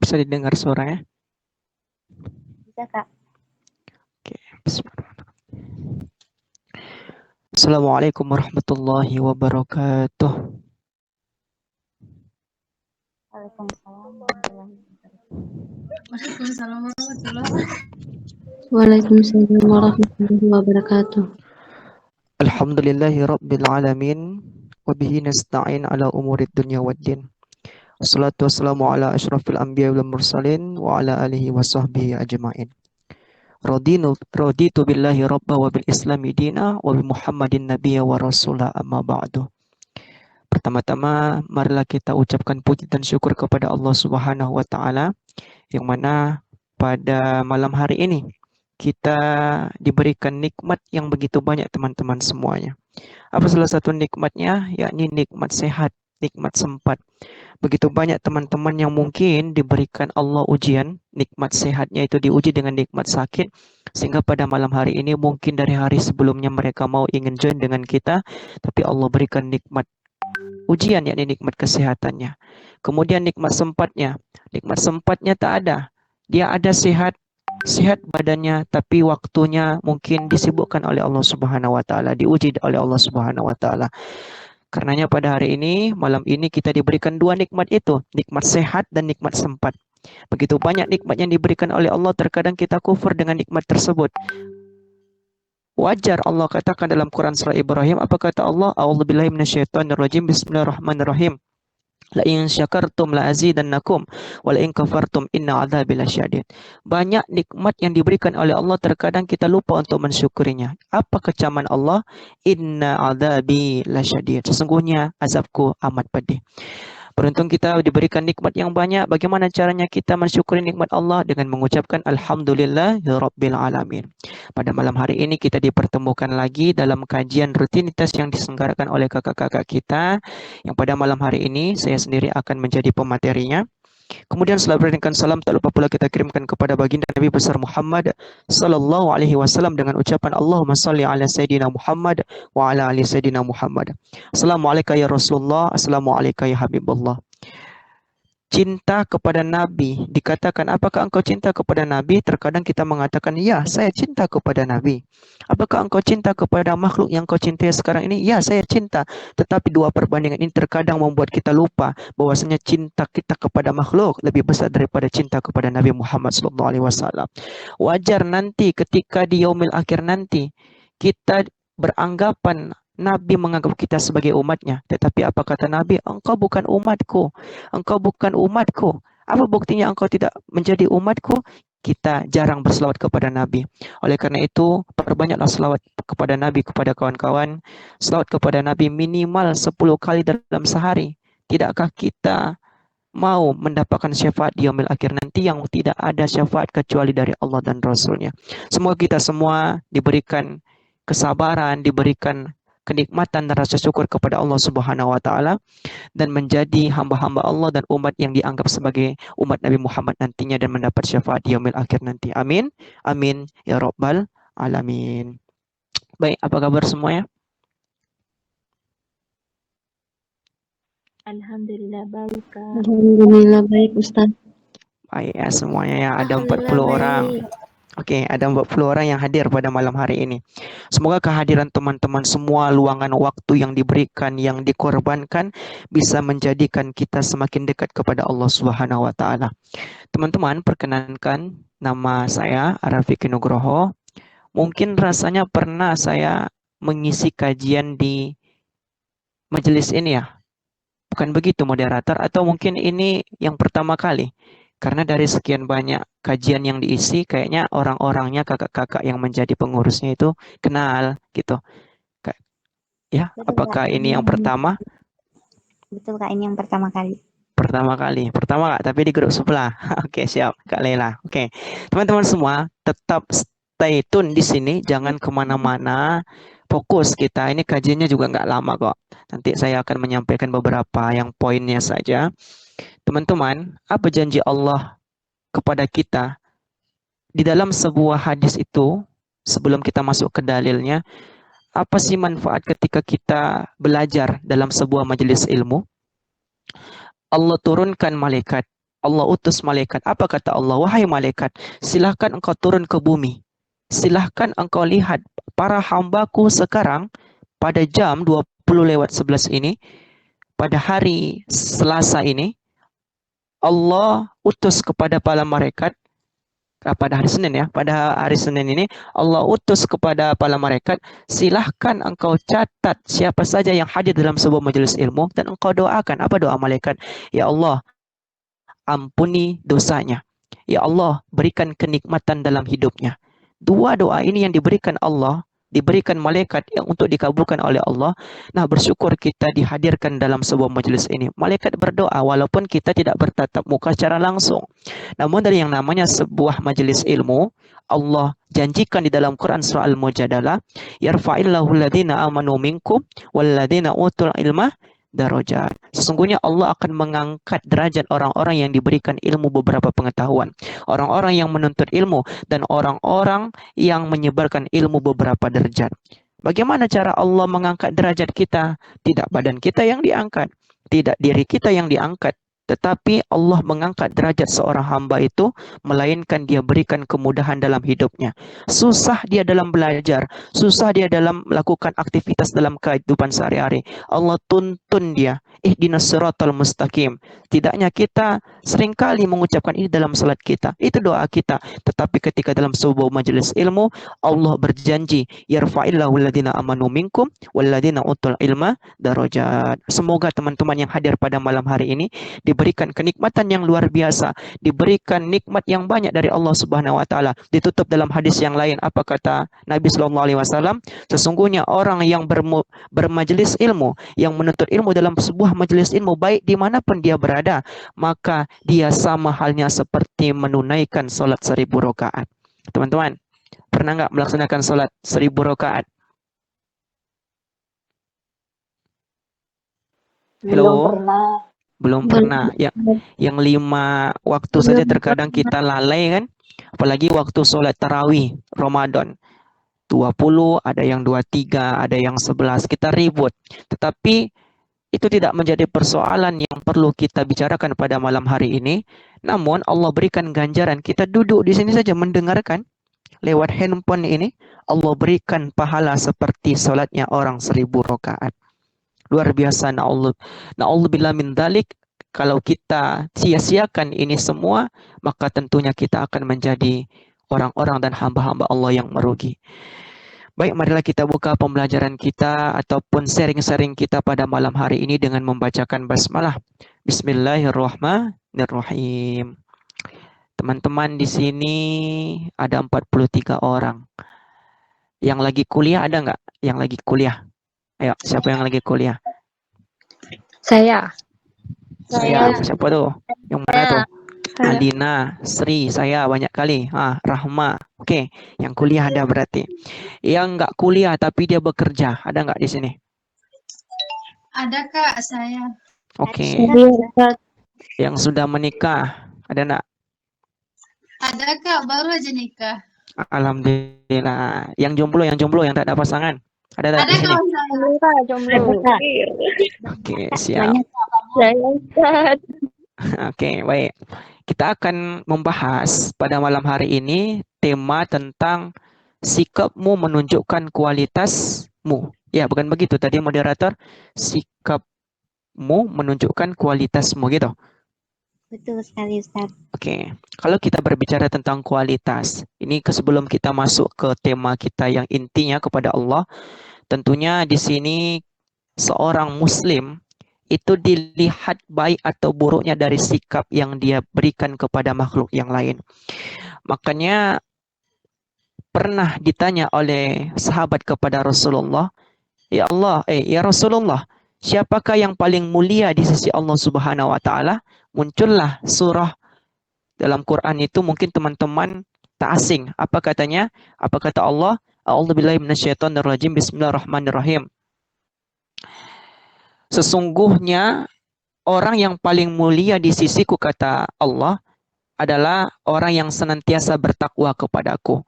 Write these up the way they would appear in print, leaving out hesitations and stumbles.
Bisa didengar suaranya? Bisa, Kak. Oke, bismillahirrahmanirrahim. Assalamualaikum warahmatullahi wabarakatuh. Waalaikumsalam warahmatullahi wabarakatuh. Waalaikumsalam warahmatullahi wabarakatuh. Alhamdulillahi rabbil alamin. Wabihi nasta'in ala umurid dunya waddin. Wassalatu wassalamu ala ashrafil anbiya wal mursalin wa ala alihi wa sahbihi ajma'in. Raditu billahi rabba wa bil islami dina wa bi muhammadin nabiyya wa rasulah amma ba'du. Pertama-tama marilah kita ucapkan puji dan syukur kepada Allah Subhanahu wa taala yang mana pada malam hari ini kita diberikan nikmat yang begitu banyak teman-teman semuanya. Apa salah satu nikmatnya? Yakni nikmat sehat, nikmat sempat. Begitu banyak teman-teman yang mungkin diberikan Allah ujian, nikmat sehatnya itu diuji dengan nikmat sakit, sehingga pada malam hari ini mungkin dari hari sebelumnya mereka mau ingin join dengan kita, tapi Allah berikan nikmat ujian, yakni nikmat kesehatannya. Kemudian nikmat sempatnya tak ada. Dia ada sehat, sehat badannya, tapi waktunya mungkin disibukkan oleh Allah Subhanahu wa taala, diuji oleh Allah Subhanahu wa taala. Karenanya pada hari ini, malam ini kita diberikan dua nikmat itu, nikmat sehat dan nikmat sempat. Begitu banyak nikmat yang diberikan oleh Allah, terkadang kita kufur dengan nikmat tersebut. Wajar Allah katakan dalam Quran surah Ibrahim, apa kata Allah? A'udzubillahi minasyaitonirrajim, bismillahirrahmanirrahim. La in syakartum la azidannakum wa la in kafartum inna adzabi lasyadid. Banyak nikmat yang diberikan oleh Allah, terkadang kita lupa untuk mensyukurinya. Apa kecaman Allah? Inna adzabi lasyadid. Sesungguhnya azabku amat pedih. Beruntung kita diberikan nikmat yang banyak. Bagaimana caranya kita mensyukuri nikmat Allah? Dengan mengucapkan Alhamdulillahirabbil alamin. Pada malam hari ini kita dipertemukan lagi dalam kajian rutinitas yang diselenggarakan oleh kakak-kakak kita, yang pada malam hari ini saya sendiri akan menjadi pematerinya. Kemudian setelah berikan salam, tak lupa pula kita kirimkan kepada baginda Nabi besar Muhammad sallallahu alaihi wasallam dengan ucapan Allahumma salli ala sayyidina Muhammad wa ala ali sayyidina Muhammad. Assalamualaikum ya Rasulullah, assalamualaikum ya Habibullah. Cinta kepada Nabi, dikatakan apakah engkau cinta kepada Nabi? Terkadang kita mengatakan ya, saya cinta kepada Nabi. Apakah engkau cinta kepada makhluk yang kau cintai sekarang ini? Ya, saya cinta. Tetapi dua perbandingan ini terkadang membuat kita lupa bahwasanya cinta kita kepada makhluk lebih besar daripada cinta kepada Nabi Muhammad SAW. Wajar nanti ketika di yaumil akhir nanti kita beranggapan Nabi menganggap kita sebagai umatnya. Tetapi apa kata Nabi? Engkau bukan umatku. Engkau bukan umatku. Apa buktinya engkau tidak menjadi umatku? Kita jarang berselawat kepada Nabi. Oleh karena itu, perbanyaklah selawat kepada Nabi, kepada kawan-kawan. Selawat kepada Nabi minimal 10 kali dalam sehari. Tidakkah kita mau mendapatkan syafaat di yaumil akhir nanti yang tidak ada syafaat kecuali dari Allah dan Rasulnya? Semoga kita semua diberikan kesabaran, diberikan kenikmatan dan rasa syukur kepada Allah Subhanahu wa taala, dan menjadi hamba-hamba Allah dan umat yang dianggap sebagai umat Nabi Muhammad nantinya dan mendapat syafaat di yaumil akhir nanti. Amin. Amin ya rabbal alamin. Baik, apa kabar semuanya? Alhamdulillah baik, Kak. Alhamdulillah baik, Ustaz. Baik ya semuanya ya, ada 40 orang. Oke, ada 40 orang yang hadir pada malam hari ini. Semoga kehadiran teman-teman semua, luangan waktu yang diberikan, yang dikorbankan, bisa menjadikan kita semakin dekat kepada Allah Subhanahu wa taala. Teman-teman, perkenankan nama saya Arafiq Nugroho. Mungkin rasanya pernah saya mengisi kajian di majelis ini ya. Bukan begitu moderator, atau mungkin ini yang pertama kali. Karena dari sekian banyak kajian yang diisi, kayaknya orang-orangnya, kakak-kakak yang menjadi pengurusnya itu kenal gitu. Ya, Betul, apakah Kak. ini yang pertama? Betul, Kak. Ini yang pertama kali. Pertama Kak, tapi di grup sebelah. Oke, siap, Kak Lela. Oke, teman-teman semua, tetap stay tune di sini, jangan kemana-mana. Fokus kita, ini kajiannya juga nggak lama kok. Nanti saya akan menyampaikan beberapa yang poinnya saja. Teman-teman, apa janji Allah kepada kita di dalam sebuah hadis itu? Sebelum kita masuk ke dalilnya, apa sih manfaat ketika kita belajar dalam sebuah majelis ilmu? Allah turunkan malaikat. Allah utus malaikat. Apa kata Allah? Wahai malaikat, silahkan engkau turun ke bumi. Silahkan engkau lihat para hambaku sekarang pada jam 20:11 ini, pada hari Selasa ini, Allah utus kepada para malaikat, pada hari Senin ya, pada hari Senin ini Allah utus kepada para malaikat, silahkan engkau catat siapa saja yang hadir dalam sebuah majelis ilmu dan engkau doakan. Apa doa malaikat? Ya Allah, ampuni dosanya. Ya Allah, berikan kenikmatan dalam hidupnya. Dua doa ini yang diberikan Allah, diberikan malaikat yang untuk dikabulkan oleh Allah. Nah, bersyukur kita dihadirkan dalam sebuah majelis ini. Malaikat berdoa walaupun kita tidak bertatap muka secara langsung. Namun dari yang namanya sebuah majelis ilmu, Allah janjikan di dalam Quran surah Al-Mujadalah, yarfa'illahu alladhina amanu minkum walladhina utul ilma darajat. Sesungguhnya Allah akan mengangkat derajat orang-orang yang diberikan ilmu beberapa pengetahuan, orang-orang yang menuntut ilmu, dan orang-orang yang menyebarkan ilmu beberapa derajat. Bagaimana cara Allah mengangkat derajat kita? Tidak badan kita yang diangkat, tidak diri kita yang diangkat, tetapi Allah mengangkat derajat seorang hamba itu, melainkan dia berikan kemudahan dalam hidupnya. Susah dia dalam belajar, susah dia dalam melakukan aktivitas dalam kehidupan sehari-hari, Allah tuntun dia, ihdinas siratal mustaqim. Tidaknya kita seringkali mengucapkan ini dalam salat kita, itu doa kita, tetapi ketika dalam sebuah majelis ilmu, Allah berjanji, yarfa'illahu alladhina amanu minkum walladhina utul ilma darajat. Semoga teman-teman yang hadir pada malam hari ini diberikan kenikmatan yang luar biasa, diberikan nikmat yang banyak dari Allah Subhanahu wa taala. Ditutup dalam hadis yang lain, apa kata Nabi sallallahu alaihi wasallam? Sesungguhnya orang yang bermajelis ilmu, yang menuntut ilmu dalam sebuah majelis ilmu, baik dimanapun dia berada, maka dia sama halnya seperti menunaikan salat 1000 rakaat. Teman-teman, pernah nggak melaksanakan salat 1000 rakaat? Hello? Belum pernah. Yang 5 waktu saja terkadang kita lalai kan. Apalagi waktu sholat tarawih Ramadan. 20, ada yang 23, ada yang 11. Kita ribut. Tetapi itu tidak menjadi persoalan yang perlu kita bicarakan pada malam hari ini. Namun Allah berikan ganjaran. Kita duduk di sini saja mendengarkan. Lewat handphone ini, Allah berikan pahala seperti sholatnya orang 1000 rakaat. Luar biasa, na'udzubillah min dzalik. Kalau kita sia-siakan ini semua, maka tentunya kita akan menjadi orang-orang dan hamba-hamba Allah yang merugi. Baik, marilah kita buka pembelajaran kita ataupun sharing-sharing kita pada malam hari ini dengan membacakan basmalah. Bismillahirrahmanirrahim. Teman-teman di sini ada 43 orang. Yang lagi kuliah ada nggak? Yang lagi kuliah? Ayo, siapa yang lagi kuliah? Saya. Siapa tuh? Yang mana tuh? Alina, Sri, saya banyak kali. Rahma. Oke, yang kuliah ada berarti. Yang nggak kuliah tapi dia bekerja, ada nggak di sini? Ada Kak, saya. Oke. Yang sudah menikah, ada nggak? Ada Kak, baru aja nikah. Alhamdulillah. Yang jomblo, yang tak ada pasangan. Ada Ada di sini? kawan saya. Jomblo. Oke, siap. Oke, baik. Kita akan membahas pada malam hari ini tema tentang sikapmu menunjukkan kualitasmu. Ya, bukan begitu tadi moderator? Sikapmu menunjukkan kualitasmu gitu. Betul sekali Ustaz. Oke, kalau kita berbicara tentang kualitas, ini sebelum kita masuk ke tema kita yang intinya kepada Allah, tentunya di sini seorang muslim itu dilihat baik atau buruknya dari sikap yang dia berikan kepada makhluk yang lain. Makanya pernah ditanya oleh sahabat kepada Rasulullah, ya Rasulullah, siapakah yang paling mulia di sisi Allah Subhanahu wa taala? Muncullah surah dalam Quran itu, mungkin teman-teman tak asing. Apa katanya? Apa kata Allah? A'udzubillahi minasyaitonirrajim. Bismillahirrahmanirrahim. Sesungguhnya orang yang paling mulia di sisiku, kata Allah, adalah orang yang senantiasa bertakwa kepadaku.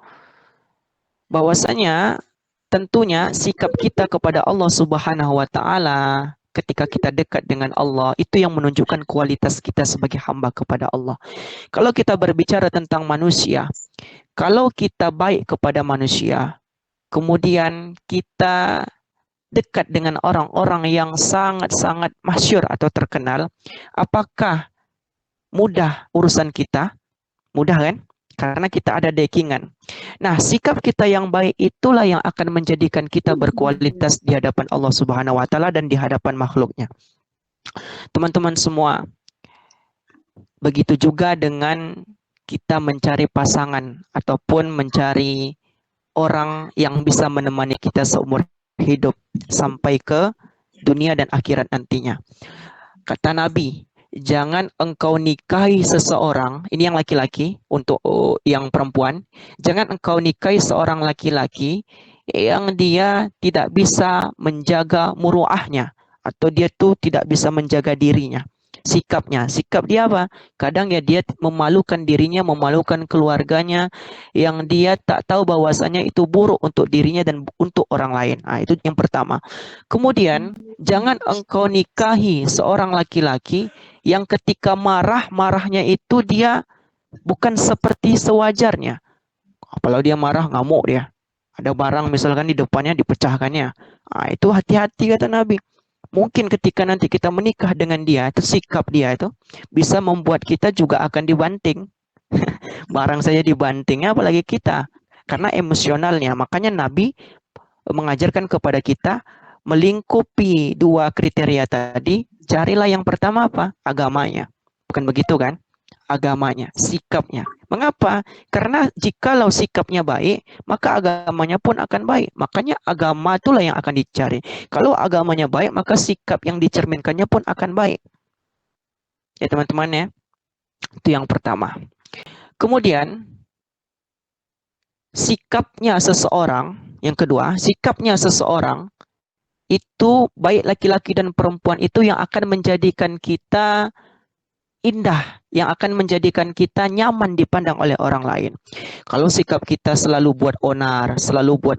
Bahwasanya tentunya sikap kita kepada Allah Subhanahu wa taala ketika kita dekat dengan Allah, itu yang menunjukkan kualitas kita sebagai hamba kepada Allah. Kalau kita berbicara tentang manusia, kalau kita baik kepada manusia, kemudian kita dekat dengan orang-orang yang sangat-sangat masyhur atau terkenal, apakah mudah urusan kita? Mudah kan? Karena kita ada backingan. Nah, sikap kita yang baik itulah yang akan menjadikan kita berkualitas di hadapan Allah Subhanahu wa taala dan di hadapan makhluknya. Teman-teman semua, begitu juga dengan kita mencari pasangan ataupun mencari orang yang bisa menemani kita seumur hidup sampai ke dunia dan akhirat nantinya. Kata Nabi, jangan engkau nikahi seseorang, ini yang laki-laki, untuk yang perempuan, jangan engkau nikahi seorang laki-laki yang dia tidak bisa menjaga muruahnya, atau dia tuh tidak bisa menjaga dirinya. Sikapnya, sikap dia apa? Kadang ya dia memalukan dirinya, memalukan keluarganya, yang dia tak tahu bahwasanya itu buruk untuk dirinya dan untuk orang lain. Nah, itu yang pertama. Kemudian, jangan engkau nikahi seorang laki-laki yang ketika marahnya itu dia bukan seperti sewajarnya. Kalau dia marah, ngamuk dia. Ada barang misalkan di depannya dipecahkannya. Nah, itu hati-hati kata Nabi. Mungkin ketika nanti kita menikah dengan dia, itu sikap dia itu bisa membuat kita juga akan dibanting. Barang saja dibantingnya, apalagi kita. Karena emosionalnya. Makanya Nabi mengajarkan kepada kita melingkupi dua kriteria tadi. Carilah yang pertama apa? Agamanya. Bukan begitu kan? Agamanya, sikapnya. Mengapa? Karena jikalau sikapnya baik, maka agamanya pun akan baik. Makanya agama itulah yang akan dicari. Kalau agamanya baik, maka sikap yang dicerminkannya pun akan baik. Ya teman-teman ya. Itu yang pertama. Kemudian, sikapnya seseorang, yang kedua, sikapnya seseorang itu baik laki-laki dan perempuan itu yang akan menjadikan kita indah, yang akan menjadikan kita nyaman dipandang oleh orang lain. Kalau sikap kita selalu buat onar, selalu buat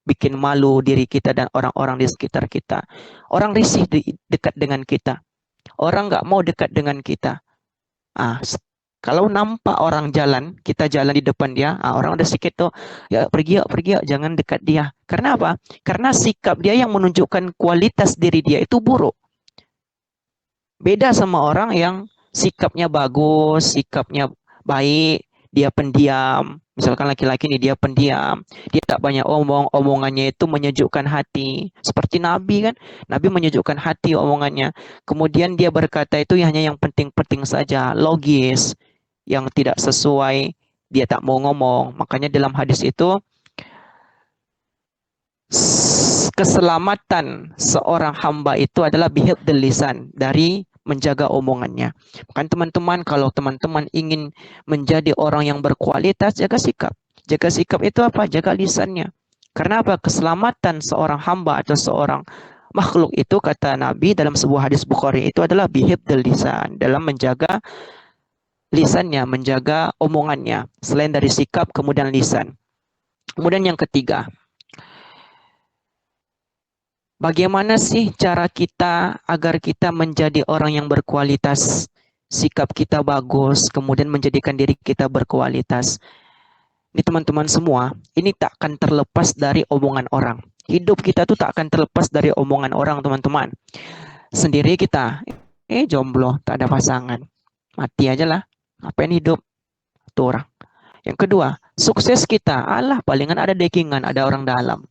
bikin malu diri kita dan orang-orang di sekitar kita, orang risih dekat dengan kita, orang nggak mau dekat dengan kita. Kalau nampak orang jalan, kita jalan di depan dia, orang udah sedikit tuh, ya pergi ya, jangan dekat dia. Karena apa? Karena sikap dia yang menunjukkan kualitas diri dia itu buruk. Beda sama orang yang sikapnya bagus, sikapnya baik, dia pendiam. Misalkan laki-laki ini dia pendiam, dia tak banyak omong, omongannya itu menyejukkan hati. Seperti Nabi kan, Nabi menyejukkan hati omongannya. Kemudian dia berkata itu hanya yang penting-penting saja, logis, yang tidak sesuai, dia tak mau ngomong. Makanya dalam hadis itu, keselamatan seorang hamba itu adalah bihifdzil lisan, dari menjaga omongannya. Bukan teman-teman, kalau teman-teman ingin menjadi orang yang berkualitas, jaga sikap. Jaga sikap itu apa? Jaga lisannya. Karena apa? Keselamatan seorang hamba atau seorang makhluk itu, kata Nabi dalam sebuah hadis Bukhari, itu adalah bihifdzil lisan, dalam menjaga lisannya, menjaga omongannya. Selain dari sikap, kemudian lisan. Kemudian yang ketiga, bagaimana sih cara kita agar kita menjadi orang yang berkualitas, sikap kita bagus, kemudian menjadikan diri kita berkualitas? Ini teman-teman semua, ini tak akan terlepas dari omongan orang. Hidup kita tuh tak akan terlepas dari omongan orang, teman-teman. Sendiri kita, jomblo, tak ada pasangan, mati aja lah, ngapain hidup? Itu orang. Yang kedua, sukses kita, alah palingan ada backingan, ada orang dalam.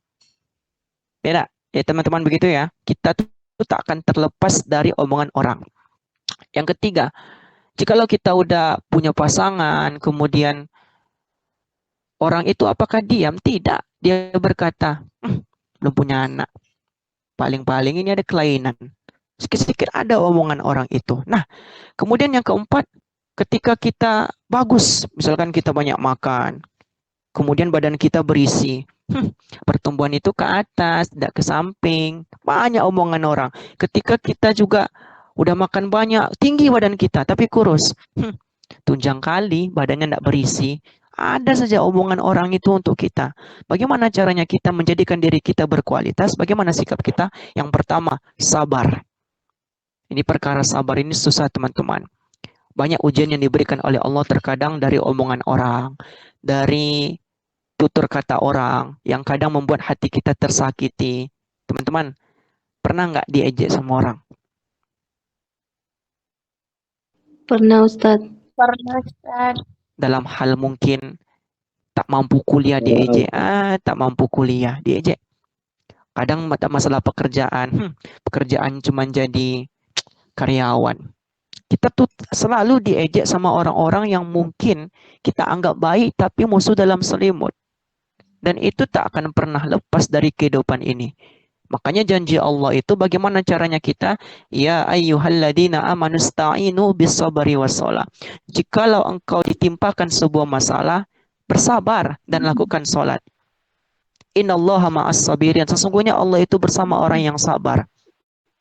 Beda. Ya teman-teman, begitu ya. Kita tuh tak akan terlepas dari omongan orang. Yang ketiga, jikalau kita udah punya pasangan, kemudian orang itu apakah diam? Tidak. Dia berkata, belum punya anak. Paling-paling ini ada kelainan. Sedikit-sedikit ada omongan orang itu. Nah, kemudian yang keempat, ketika kita bagus, misalkan kita banyak makan, kemudian badan kita berisi, pertumbuhan itu ke atas, tidak ke samping. Banyak omongan orang. Ketika kita juga udah makan banyak, tinggi badan kita, tapi kurus. Tunjang kali, badannya tidak berisi. Ada saja omongan orang itu untuk kita. Bagaimana caranya kita menjadikan diri kita berkualitas? Bagaimana sikap kita? Yang pertama, sabar. Ini perkara sabar ini susah teman-teman. Banyak ujian yang diberikan oleh Allah terkadang dari omongan orang, dari tutur kata orang, yang kadang membuat hati kita tersakiti. Teman-teman, pernah nggak diejek sama orang? Pernah Ustadz. Pernah, Ustaz. Dalam hal mungkin tak mampu kuliah diejek, tak mampu kuliah diejek. Kadang masalah pekerjaan, pekerjaan cuma jadi karyawan. Kita tuh selalu diejek sama orang-orang yang mungkin kita anggap baik tapi musuh dalam selimut. Dan itu tak akan pernah lepas dari kehidupan ini. Makanya janji Allah itu bagaimana caranya kita? Ya ayyuhalladzina amanu sta'inu bis-sabri was-shalah. Jikalau engkau ditimpakan sebuah masalah, bersabar dan lakukan salat. Innallaha ma'as sabirin. Sesungguhnya Allah itu bersama orang yang sabar.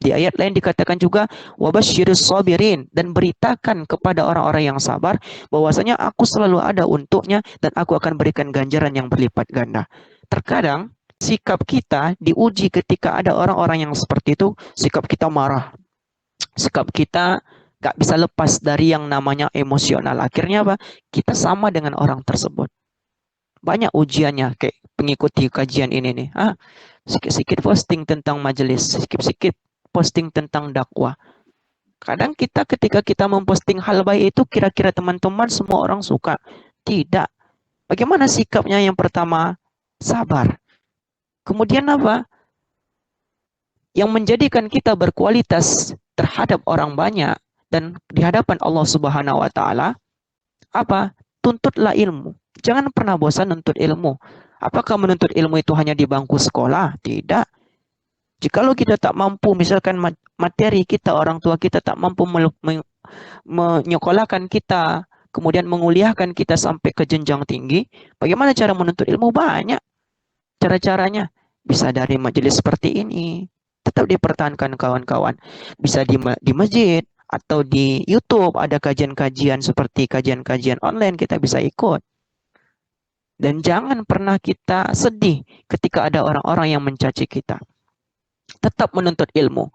Di ayat lain dikatakan juga wabashshirus sabirin, dan beritakan kepada orang-orang yang sabar bahwasanya aku selalu ada untuknya dan aku akan berikan ganjaran yang berlipat ganda. Terkadang sikap kita diuji ketika ada orang-orang yang seperti itu. Sikap kita marah, sikap kita gak bisa lepas dari yang namanya emosional. Akhirnya apa? Kita sama dengan orang tersebut. Banyak ujiannya, kayak pengikuti kajian ini nih. Sikit-sikit posting tentang majelis, sikit-sikit posting tentang dakwah. Kadang kita ketika kita memposting hal baik itu kira-kira teman-teman semua orang suka. Tidak. Bagaimana sikapnya? Yang pertama, sabar. Kemudian apa? Yang menjadikan kita berkualitas terhadap orang banyak dan di hadapan Allah Subhanahu wa taala, apa? Tuntutlah ilmu. Jangan pernah bosan menuntut ilmu. Apakah menuntut ilmu itu hanya di bangku sekolah? Tidak. Jikalau kita tak mampu, misalkan materi kita, orang tua kita tak mampu menyekolahkan kita, kemudian menguliahkan kita sampai ke jenjang tinggi, bagaimana cara menuntut ilmu? Banyak cara-caranya. Bisa dari majelis seperti ini, tetap dipertahankan kawan-kawan. Bisa di masjid, atau di YouTube ada kajian-kajian seperti kajian-kajian online, kita bisa ikut. Dan jangan pernah kita sedih ketika ada orang-orang yang mencaci kita. Tetap menuntut ilmu.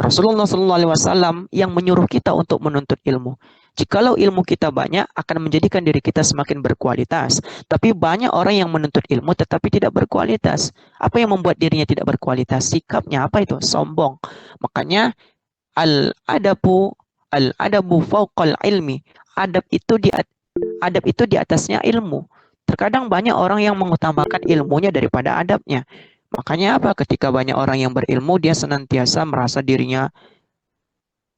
Rasulullah SAW yang menyuruh kita untuk menuntut ilmu. Jikalau ilmu kita banyak, akan menjadikan diri kita semakin berkualitas. Tapi banyak orang yang menuntut ilmu tetapi tidak berkualitas. Apa yang membuat dirinya tidak berkualitas? Sikapnya apa itu? Sombong. Makanya al-adabu fauqal ilmi. Adab itu di atasnya ilmu. Terkadang banyak orang yang mengutamakan ilmunya daripada adabnya. Makanya apa? Ketika banyak orang yang berilmu, dia senantiasa merasa dirinya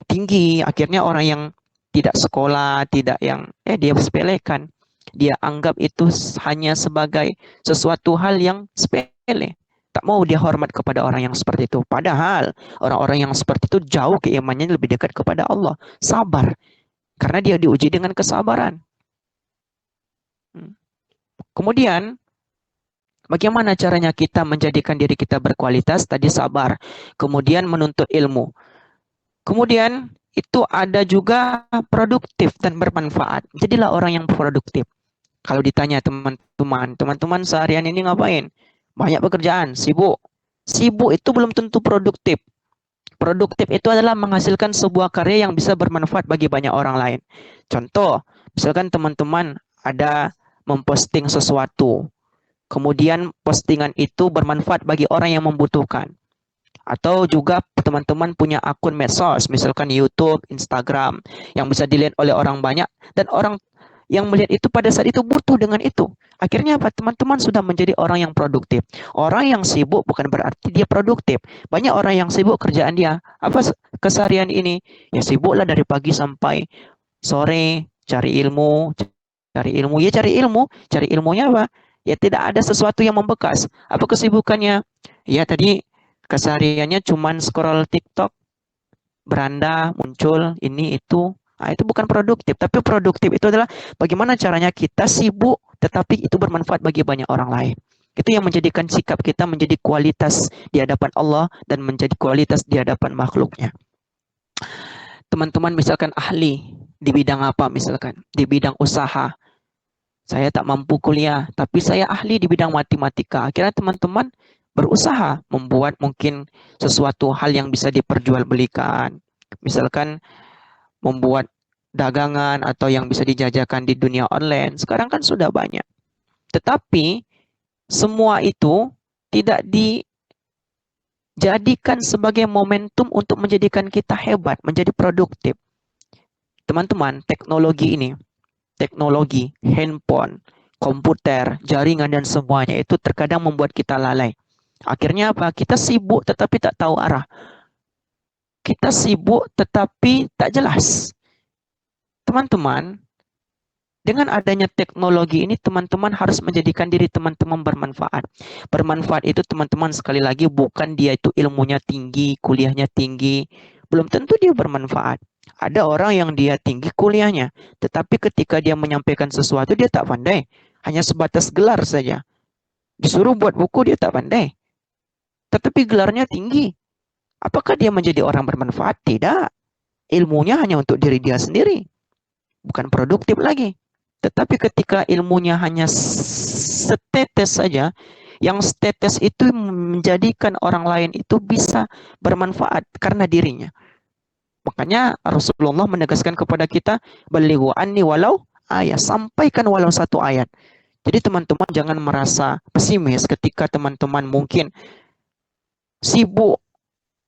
tinggi. Akhirnya orang yang tidak sekolah, tidak yang dia sepelekan. Dia anggap itu hanya sebagai sesuatu hal yang sepele. Tak mau dia hormat kepada orang yang seperti itu. Padahal orang-orang yang seperti itu jauh keimanannya lebih dekat kepada Allah. Sabar. Karena dia diuji dengan kesabaran. Kemudian bagaimana caranya kita menjadikan diri kita berkualitas? Tadi sabar. Kemudian menuntut ilmu. Kemudian itu ada juga produktif dan bermanfaat. Jadilah orang yang produktif. Kalau ditanya teman-teman seharian ini ngapain? Banyak pekerjaan, sibuk. Sibuk itu belum tentu produktif. Produktif itu adalah menghasilkan sebuah karya yang bisa bermanfaat bagi banyak orang lain. Contoh, misalkan teman-teman ada memposting sesuatu. Kemudian postingan itu bermanfaat bagi orang yang membutuhkan. Atau juga teman-teman punya akun medsos, misalkan YouTube, Instagram, yang bisa dilihat oleh orang banyak. Dan orang yang melihat itu pada saat itu butuh dengan itu. Akhirnya apa? Teman-teman sudah menjadi orang yang produktif. Orang yang sibuk bukan berarti dia produktif. Banyak orang yang sibuk kerjaan dia. Apa keseharian ini? Ya sibuklah dari pagi sampai sore, cari ilmu. Ya cari ilmu. Cari ilmunya apa? Ya tidak ada sesuatu yang membekas. Apa kesibukannya? Ya tadi kesehariannya cuman scroll TikTok, beranda, muncul, ini, itu. Nah, itu bukan produktif. Tapi produktif itu adalah bagaimana caranya kita sibuk, tetapi itu bermanfaat bagi banyak orang lain. Itu yang menjadikan sikap kita menjadi kualitas di hadapan Allah dan menjadi kualitas di hadapan makhluknya. Teman-teman misalkan ahli di bidang apa misalkan? Di bidang usaha. Saya tak mampu kuliah, tapi saya ahli di bidang matematika. Akhirnya teman-teman berusaha membuat mungkin sesuatu hal yang bisa diperjualbelikan. Misalkan membuat dagangan atau yang bisa dijajakan di dunia online. Sekarang kan sudah banyak. Tetapi semua itu tidak dijadikan sebagai momentum untuk menjadikan kita hebat, menjadi produktif. Teman-teman, teknologi, handphone, komputer, jaringan dan semuanya itu terkadang membuat kita lalai. Akhirnya apa? Kita sibuk tetapi tak tahu arah. Kita sibuk tetapi tak jelas. Teman-teman, dengan adanya teknologi ini, teman-teman harus menjadikan diri teman-teman bermanfaat. Bermanfaat itu teman-teman sekali lagi bukan dia itu ilmunya tinggi, kuliahnya tinggi. Belum tentu dia bermanfaat. Ada orang yang dia tinggi kuliahnya, tetapi ketika dia menyampaikan sesuatu dia tak pandai. Hanya sebatas gelar saja. Disuruh buat buku dia tak pandai. Tetapi gelarnya tinggi. Apakah dia menjadi orang bermanfaat? Tidak. Ilmunya hanya untuk diri dia sendiri. Bukan produktif lagi. Tetapi ketika ilmunya hanya setetes saja, yang setetes itu menjadikan orang lain itu bisa bermanfaat karena dirinya. Makanya Rasulullah menegaskan kepada kita, balighu anni walau ayat, sampaikan walau satu ayat. Jadi teman-teman jangan merasa pesimis ketika teman-teman mungkin sibuk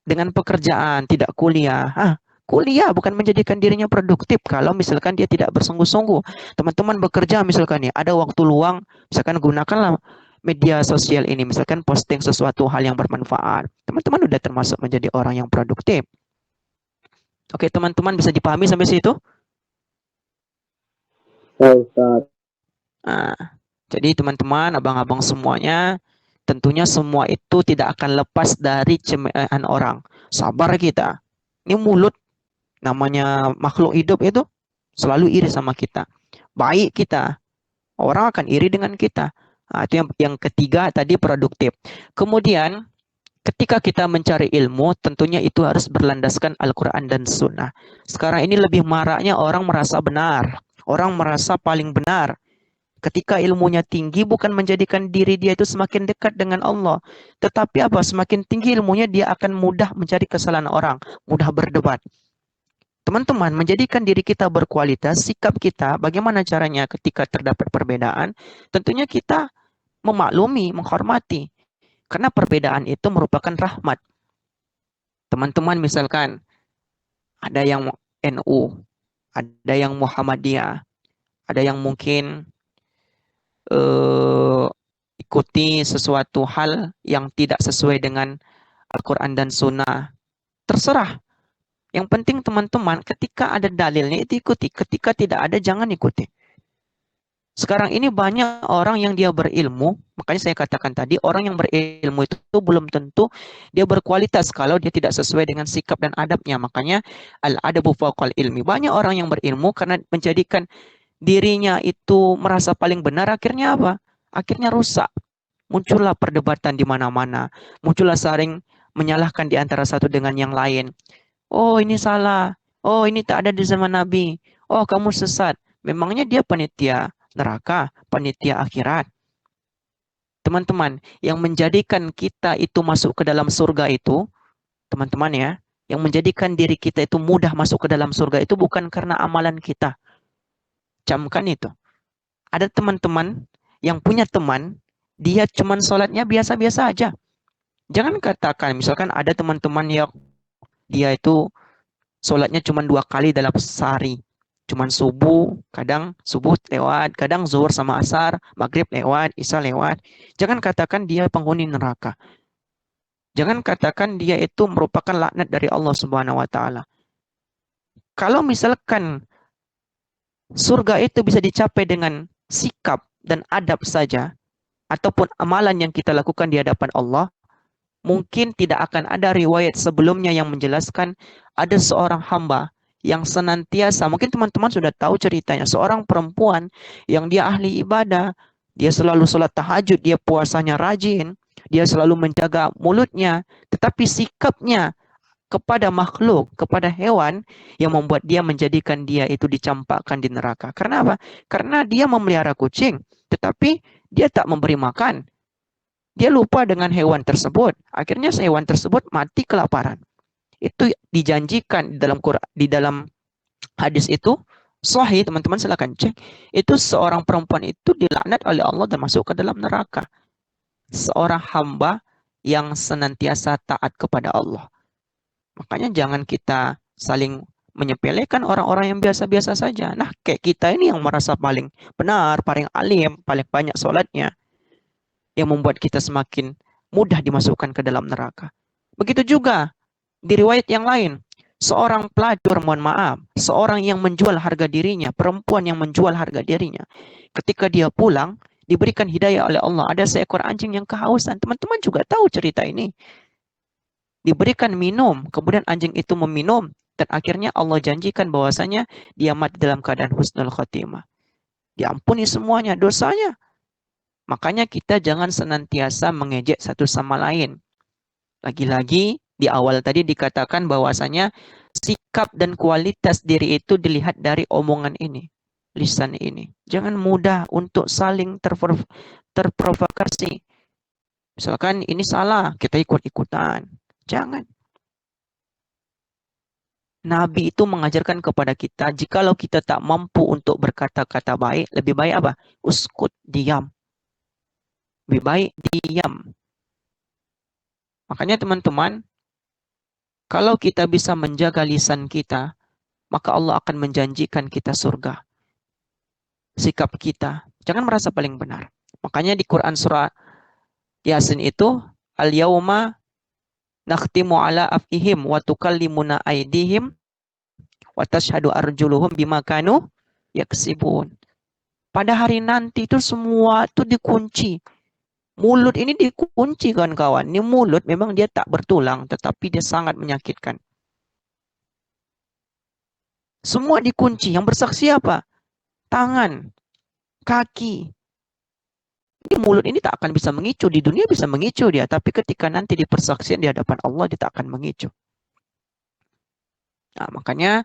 dengan pekerjaan, tidak kuliah. Kuliah bukan menjadikan dirinya produktif kalau misalkan dia tidak bersungguh-sungguh. Teman-teman bekerja misalkan ya, ada waktu luang, misalkan gunakanlah media sosial ini, misalkan posting sesuatu hal yang bermanfaat. Teman-teman udah termasuk menjadi orang yang produktif. Oke, teman-teman bisa dipahami sampai situ? Nah, jadi teman-teman, abang-abang semuanya, tentunya semua itu tidak akan lepas dari cemoohan orang. Sabar kita. Ini mulut, namanya makhluk hidup itu selalu iri sama kita. Baik kita, orang akan iri dengan kita. Nah, itu yang ketiga tadi, produktif. Kemudian ketika kita mencari ilmu, tentunya itu harus berlandaskan Al-Quran dan Sunnah. Sekarang ini lebih maraknya orang merasa benar. Orang merasa paling benar. Ketika ilmunya tinggi bukan menjadikan diri dia itu semakin dekat dengan Allah. Tetapi apa? Semakin tinggi ilmunya dia akan mudah mencari kesalahan orang. Mudah berdebat. Teman-teman, menjadikan diri kita berkualitas, sikap kita, bagaimana caranya ketika terdapat perbedaan, tentunya kita memaklumi, menghormati. Karena perbedaan itu merupakan rahmat. Teman-teman misalkan, ada yang NU, ada yang Muhammadiyah, ada yang mungkin ikuti sesuatu hal yang tidak sesuai dengan Al-Quran dan Sunnah. Terserah. Yang penting teman-teman, ketika ada dalilnya itu ikuti. Ketika tidak ada, jangan ikuti. Sekarang ini banyak orang yang dia berilmu. Makanya saya katakan tadi, orang yang berilmu itu belum tentu dia berkualitas kalau dia tidak sesuai dengan sikap dan adabnya. Makanya al-adabu fawqal ilmi. Banyak orang yang berilmu karena menjadikan dirinya itu merasa paling benar. Akhirnya apa? Akhirnya rusak. Muncullah perdebatan di mana-mana. Muncullah saling menyalahkan di antara satu dengan yang lain. Oh, ini salah. Oh, ini tak ada di zaman Nabi. Oh, kamu sesat. Memangnya dia panitia neraka, panitia akhirat. Teman-teman, yang menjadikan kita itu masuk ke dalam surga itu, teman-teman ya, yang menjadikan diri kita itu mudah masuk ke dalam surga itu bukan karena amalan kita. Camkan itu. Ada teman-teman yang punya teman, dia cuman sholatnya biasa-biasa aja. Jangan katakan, misalkan ada teman-teman yang dia itu sholatnya cuma 2 kali dalam sehari. Cuman subuh, kadang subuh lewat, kadang zuhur sama asar, maghrib lewat, isya lewat. Jangan katakan dia penghuni neraka. Jangan katakan dia itu merupakan laknat dari Allah Subhanahu wa taala. Kalau misalkan surga itu bisa dicapai dengan sikap dan adab saja, ataupun amalan yang kita lakukan di hadapan Allah, mungkin tidak akan ada riwayat sebelumnya yang menjelaskan ada seorang hamba yang senantiasa, mungkin teman-teman sudah tahu ceritanya, seorang perempuan yang dia ahli ibadah, dia selalu sholat tahajud, dia puasanya rajin, dia selalu menjaga mulutnya, tetapi sikapnya kepada makhluk, kepada hewan yang membuat dia menjadikan dia itu dicampakkan di neraka. Karena apa? Karena dia memelihara kucing, tetapi dia tak memberi makan. Dia lupa dengan hewan tersebut. Akhirnya hewan tersebut mati kelaparan. Itu dijanjikan di dalam hadis itu sahih, teman-teman silakan cek. Itu seorang perempuan itu dilaknat oleh Allah dan masuk ke dalam neraka. Seorang hamba yang senantiasa taat kepada Allah. Makanya jangan kita saling menyepelekan orang-orang yang biasa-biasa saja. Nah, kayak kita ini yang merasa paling benar, paling alim, paling banyak sholatnya, yang membuat kita semakin mudah dimasukkan ke dalam neraka. Begitu juga di riwayat yang lain, seorang pelacur, mohon maaf, seorang yang menjual harga dirinya, perempuan yang menjual harga dirinya, ketika dia pulang, diberikan hidayah oleh Allah. Ada seekor anjing yang kehausan. Teman-teman juga tahu cerita ini. Diberikan minum, kemudian anjing itu meminum, dan akhirnya Allah janjikan bahwasanya dia mati dalam keadaan husnul khotimah. Diampuni semuanya dosanya. Makanya kita jangan senantiasa mengejek satu sama lain. Lagi-lagi di awal tadi dikatakan bahwasanya sikap dan kualitas diri itu dilihat dari omongan ini, lisan ini. Jangan mudah untuk saling terprovokasi. Misalkan ini salah, kita ikut-ikutan. Jangan. Nabi itu mengajarkan kepada kita, jikalau kita tak mampu untuk berkata-kata baik, lebih baik apa? Uskut, diam. Lebih baik diam. Makanya teman-teman, kalau kita bisa menjaga lisan kita, maka Allah akan menjanjikan kita surga. Sikap kita, jangan merasa paling benar. Makanya di Quran surah Yasin itu, al-yawma nakhtimu ala afihim wa tukallimuna aydihim wa tashhadu arjuluhum bima kanu yaksibun. Pada hari nanti itu semua itu dikunci. Mulut ini dikunci kawan-kawan. Ini mulut memang dia tak bertulang, tetapi dia sangat menyakitkan. Semua dikunci. Yang bersaksi apa? Tangan, kaki. Ini mulut ini tak akan bisa mengicu. Di dunia bisa mengicu dia, tapi ketika nanti di persaksian di hadapan Allah, dia tak akan mengicu. Nah, makanya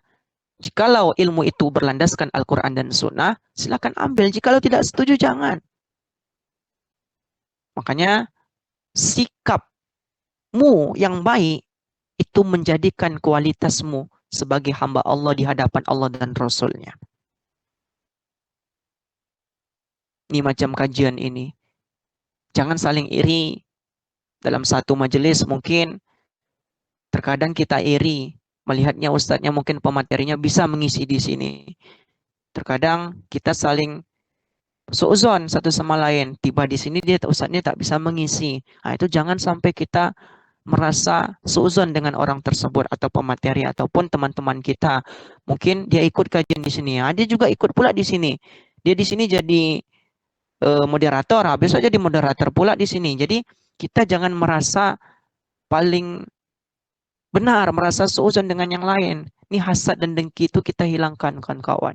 jikalau ilmu itu berlandaskan Al-Quran dan Sunnah, silakan ambil. Jikalau tidak setuju, jangan. Makanya sikapmu yang baik itu menjadikan kualitasmu sebagai hamba Allah di hadapan Allah dan Rasul-Nya. Ini macam kajian ini. Jangan saling iri. Dalam satu majelis mungkin terkadang kita iri. Melihatnya ustadznya mungkin pematerinya bisa mengisi di sini. Terkadang kita saling suuzon satu sama lain. Tiba di sini dia ustadznya tak bisa mengisi. Nah, itu jangan sampai kita merasa suuzon dengan orang tersebut atau pemateri ataupun teman-teman kita. Mungkin dia ikut kajian di sini. Nah, dia juga ikut pula di sini. Dia di sini jadi moderator, habis saja di moderator pula di sini. Jadi kita jangan merasa paling benar, merasa seuzon dengan yang lain. Ini hasad dan dengki itu kita hilangkan, kawan-kawan.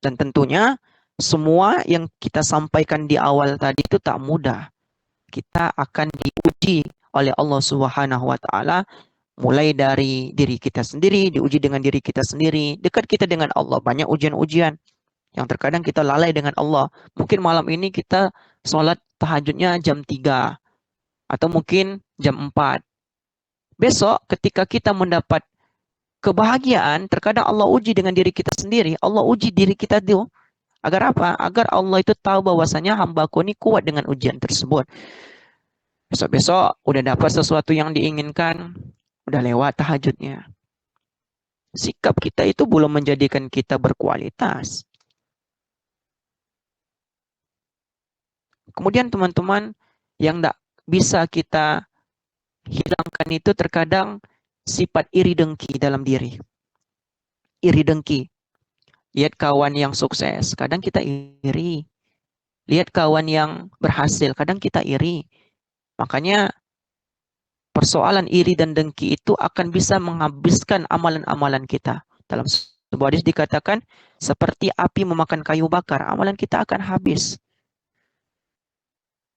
Dan tentunya semua yang kita sampaikan di awal tadi itu tak mudah. Kita akan diuji oleh Allah Subhanahu wa taala mulai dari diri kita sendiri, diuji dengan diri kita sendiri, dekat kita dengan Allah, banyak ujian-ujian yang terkadang kita lalai dengan Allah. Mungkin malam ini kita sholat tahajudnya jam 3 atau mungkin jam 4. Besok ketika kita mendapat kebahagiaan, terkadang Allah uji dengan diri kita sendiri. Allah uji diri kita itu agar apa? Agar Allah itu tahu bahwasanya hambaku ini kuat dengan ujian tersebut. Besok-besok udah dapat sesuatu yang diinginkan, udah lewat tahajudnya. Sikap kita itu belum menjadikan kita berkualitas. Kemudian teman-teman, yang tidak bisa kita hilangkan itu terkadang sifat iri dengki dalam diri. Iri dengki. Lihat kawan yang sukses, kadang kita iri. Lihat kawan yang berhasil, kadang kita iri. Makanya persoalan iri dan dengki itu akan bisa menghabiskan amalan-amalan kita. Dalam sebuah hadis dikatakan, seperti api memakan kayu bakar, amalan kita akan habis.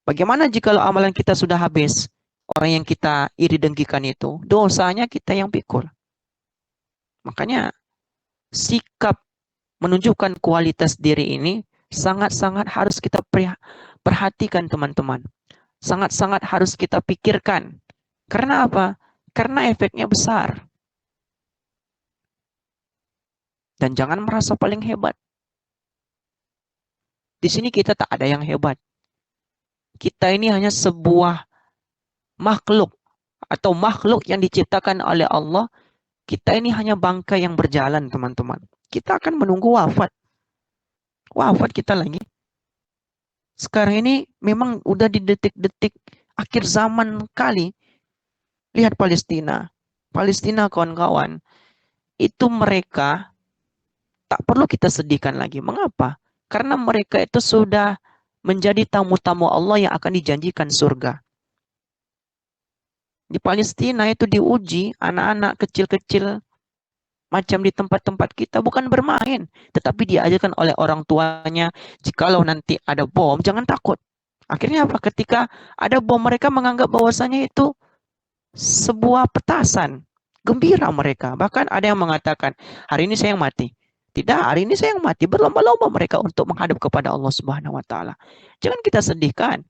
Bagaimana jika amalan kita sudah habis? Orang yang kita iri dengkikan itu, dosanya kita yang pikul. Makanya sikap menunjukkan kualitas diri ini sangat-sangat harus kita perhatikan teman-teman. Sangat-sangat harus kita pikirkan. Karena apa? Karena efeknya besar. Dan jangan merasa paling hebat. Di sini kita tak ada yang hebat. Kita ini hanya sebuah makhluk atau makhluk yang diciptakan oleh Allah. Kita ini hanya bangkai yang berjalan, teman-teman. Kita akan menunggu wafat. Wafat kita lagi. Sekarang ini memang udah di detik-detik akhir zaman kali. Lihat Palestina. Palestina, kawan-kawan. Itu mereka tak perlu kita sedihkan lagi. Mengapa? Karena mereka itu sudah menjadi tamu-tamu Allah yang akan dijanjikan surga. Di Palestina itu diuji anak-anak kecil-kecil macam di tempat-tempat kita bukan bermain, tetapi diajarkan oleh orang tuanya, jikalau nanti ada bom jangan takut. Akhirnya apa? Ketika ada bom mereka menganggap bahwasanya itu sebuah petasan. Gembira mereka. Bahkan ada yang mengatakan, hari ini saya yang mati. Tidak, hari ini saya yang mati. Berlomba-lomba mereka untuk menghadap kepada Allah Subhanahu wa taala. Jangan kita sedihkan.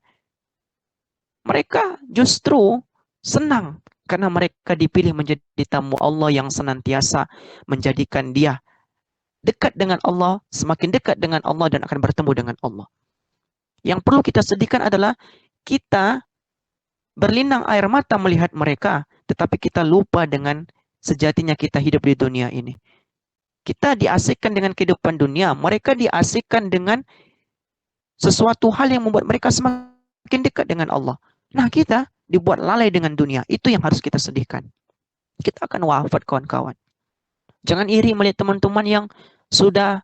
Mereka justru senang karena mereka dipilih menjadi tamu Allah yang senantiasa menjadikan dia dekat dengan Allah, semakin dekat dengan Allah dan akan bertemu dengan Allah. Yang perlu kita sedihkan adalah kita berlinang air mata melihat mereka, tetapi kita lupa dengan sejatinya kita hidup di dunia ini. Kita diasikkan dengan kehidupan dunia, mereka diasikkan dengan sesuatu hal yang membuat mereka semakin dekat dengan Allah. Nah, kita dibuat lalai dengan dunia. Itu yang harus kita sedihkan. Kita akan wafat, kawan-kawan. Jangan iri melihat teman-teman yang sudah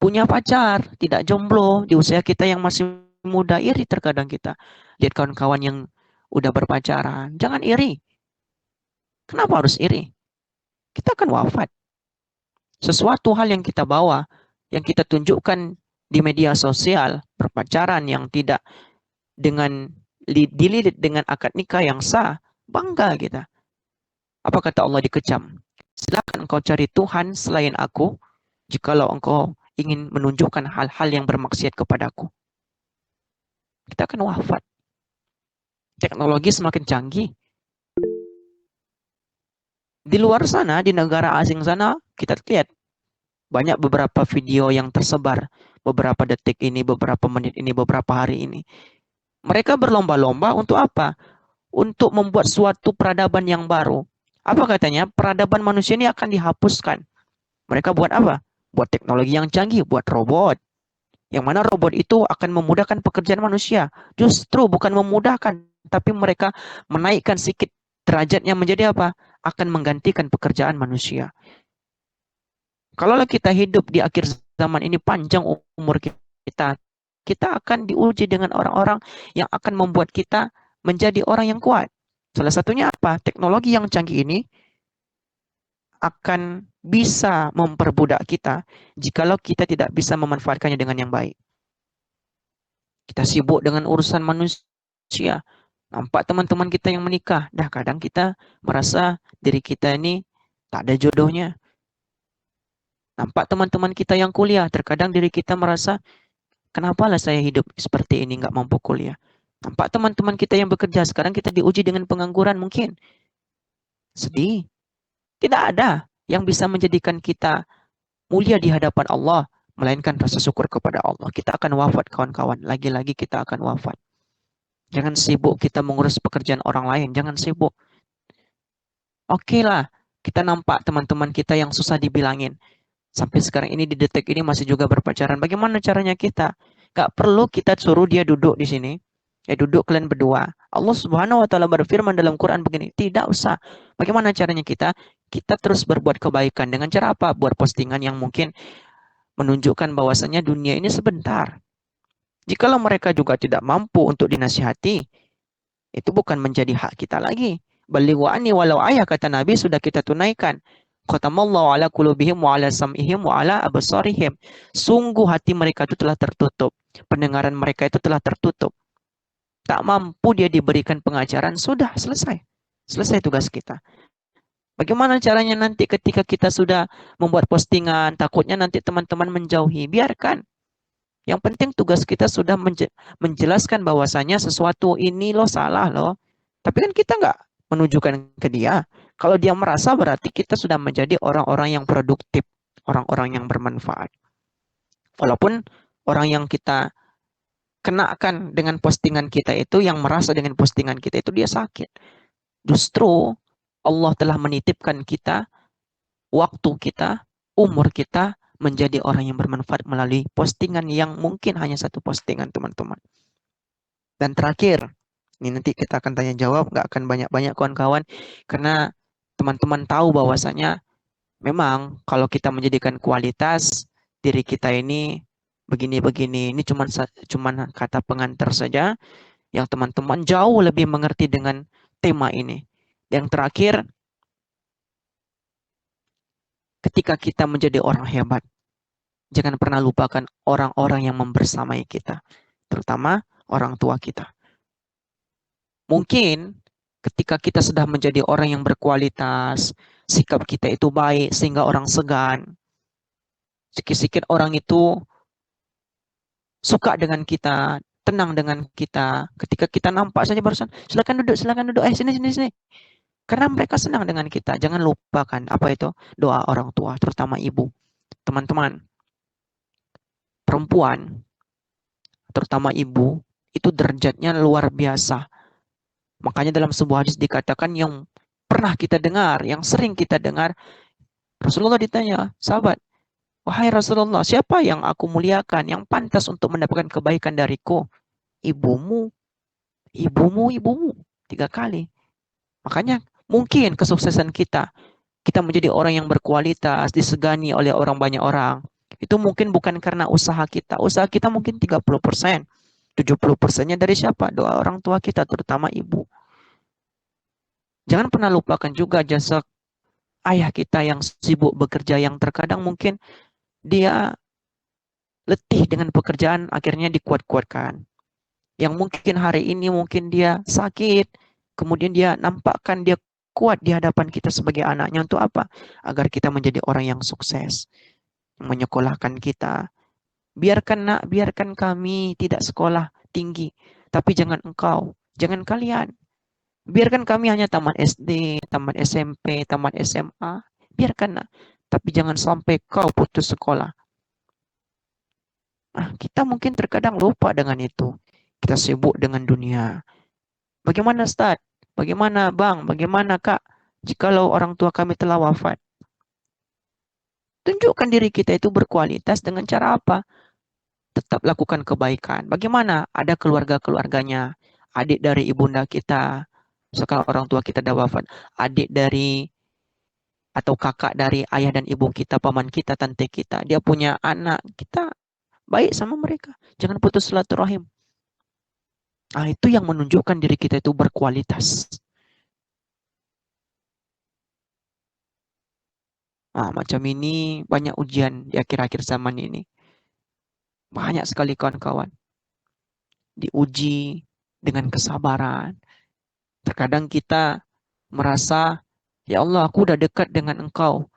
punya pacar, tidak jomblo, di usia kita yang masih muda. Iri terkadang kita. Lihat kawan-kawan yang udah berpacaran. Jangan iri. Kenapa harus iri? Kita akan wafat. Sesuatu hal yang kita bawa, yang kita tunjukkan di media sosial, berpacaran yang tidak dengan dililit dengan akad nikah yang sah, bangga kita. Apa kata Allah dikecam? Silakan engkau cari Tuhan selain aku, jikalau engkau ingin menunjukkan hal-hal yang bermaksiat kepadaku. Kita akan wafat. Teknologi semakin canggih. Di luar sana, di negara asing sana, kita lihat banyak beberapa video yang tersebar beberapa detik ini, beberapa menit ini, beberapa hari ini. Mereka berlomba-lomba untuk apa? Untuk membuat suatu peradaban yang baru. Apa katanya? Peradaban manusia ini akan dihapuskan. Mereka buat apa? Buat teknologi yang canggih, buat robot. Yang mana robot itu akan memudahkan pekerjaan manusia. Justru bukan memudahkan, tapi mereka menaikkan sedikit derajatnya menjadi apa? Akan menggantikan pekerjaan manusia. Kalau kita hidup di akhir zaman ini panjang umur kita, kita akan diuji dengan orang-orang yang akan membuat kita menjadi orang yang kuat. Salah satunya apa? Teknologi yang canggih ini akan bisa memperbudak kita jikalau kita tidak bisa memanfaatkannya dengan yang baik. Kita sibuk dengan urusan manusia. Nampak teman-teman kita yang menikah, dah kadang kita merasa diri kita ini tak ada jodohnya. Nampak teman-teman kita yang kuliah, terkadang diri kita merasa, kenapalah saya hidup seperti ini, nggak mampu kuliah. Nampak teman-teman kita yang bekerja, sekarang kita diuji dengan pengangguran mungkin. Sedih. Tidak ada yang bisa menjadikan kita mulia di hadapan Allah, melainkan rasa syukur kepada Allah. Kita akan wafat, kawan-kawan. Lagi-lagi kita akan wafat. Jangan sibuk kita mengurus pekerjaan orang lain. Jangan sibuk. Oke lah, kita nampak teman-teman kita yang susah dibilangin. Sampai sekarang ini di detik ini masih juga berpacaran. Bagaimana caranya kita? Gak perlu kita suruh dia duduk di sini. Ya duduk kalian berdua. Allah Subhanahu wa taala berfirman dalam Quran begini, tidak usah. Bagaimana caranya kita? Kita terus berbuat kebaikan. Dengan cara apa? Buat postingan yang mungkin menunjukkan bahwasanya dunia ini sebentar. Jikalau mereka juga tidak mampu untuk dinasihati, itu bukan menjadi hak kita lagi. Balighu anni walau ayah, kata Nabi, sudah kita tunaikan. Khatamallahu ala qulubihim wa ala sam'ihim wa ala absarihim. Sungguh hati mereka itu telah tertutup. Pendengaran mereka itu telah tertutup. Tak mampu dia diberikan pengajaran, sudah selesai. Selesai tugas kita. Bagaimana caranya nanti ketika kita sudah membuat postingan, takutnya nanti teman-teman menjauhi. Biarkan. Yang penting tugas kita sudah menjelaskan bahwasanya sesuatu ini loh salah loh. Tapi kan kita menunjukkan ke dia. Kalau dia merasa, berarti kita sudah menjadi orang-orang yang produktif, orang-orang yang bermanfaat. Walaupun orang yang kita kenakan dengan postingan kita itu, yang merasa dengan postingan kita itu dia sakit. Justru Allah telah menitipkan kita, waktu kita, umur kita menjadi orang yang bermanfaat melalui postingan yang mungkin hanya satu postingan, teman-teman. Dan terakhir, ini nanti kita akan tanya jawab, nggak akan banyak-banyak kawan-kawan, karena teman-teman tahu bahwasanya memang kalau kita menjadikan kualitas diri kita ini begini-begini, ini cuman kata pengantar saja yang teman-teman jauh lebih mengerti dengan tema ini. Yang terakhir, ketika kita menjadi orang hebat, jangan pernah lupakan orang-orang yang membersamai kita, terutama orang tua kita. Mungkin ketika kita sudah menjadi orang yang berkualitas, sikap kita itu baik sehingga orang segan, sikit-sikit orang itu suka dengan kita, tenang dengan kita. Ketika kita nampak saja barusan, silakan duduk, sini. Karena mereka senang dengan kita. Jangan lupakan apa itu doa orang tua, terutama ibu. Teman-teman, perempuan, terutama ibu, itu derajatnya luar biasa. Makanya dalam sebuah hadis dikatakan yang pernah kita dengar, yang sering kita dengar, Rasulullah ditanya, sahabat, wahai Rasulullah, siapa yang aku muliakan, yang pantas untuk mendapatkan kebaikan dariku? Ibumu. 3 kali. Makanya mungkin kesuksesan kita menjadi orang yang berkualitas, disegani oleh banyak orang. Itu mungkin bukan karena usaha kita. Usaha kita mungkin 30%. 70%-nya dari siapa? Doa orang tua kita, terutama ibu. Jangan pernah lupakan juga jasa ayah kita yang sibuk bekerja, yang terkadang mungkin dia letih dengan pekerjaan, akhirnya dikuat-kuatkan. Yang mungkin hari ini mungkin dia sakit, kemudian dia nampakkan dia kuat di hadapan kita sebagai anaknya. Untuk apa? Agar kita menjadi orang yang sukses, menyekolahkan kita. Biarkan kami tidak sekolah tinggi, tapi jangan kalian. Biarkan kami hanya tamat SD, tamat SMP, tamat SMA. Biarkan, tapi jangan sampai kau putus sekolah. Nah, kita mungkin terkadang lupa dengan itu. Kita sibuk dengan dunia. Bagaimana Ustaz? Bagaimana Bang? Bagaimana Kak? Jikalau orang tua kami telah wafat. Tunjukkan diri kita itu berkualitas dengan cara apa? Tetap lakukan kebaikan. Bagaimana? Ada keluarga-keluarganya. Adik dari ibunda kita. Sekarang orang tua kita dah wafat. Adik dari atau kakak dari ayah dan ibu kita, paman kita, tante kita. Dia punya anak. Kita baik sama mereka. Jangan putus silaturahim. Nah, itu yang menunjukkan diri kita itu berkualitas. Nah, macam ini banyak ujian di akhir-akhir zaman ini. Banyak sekali kawan-kawan. Diuji dengan kesabaran. Terkadang kita merasa, ya Allah, aku udah dekat dengan Engkau.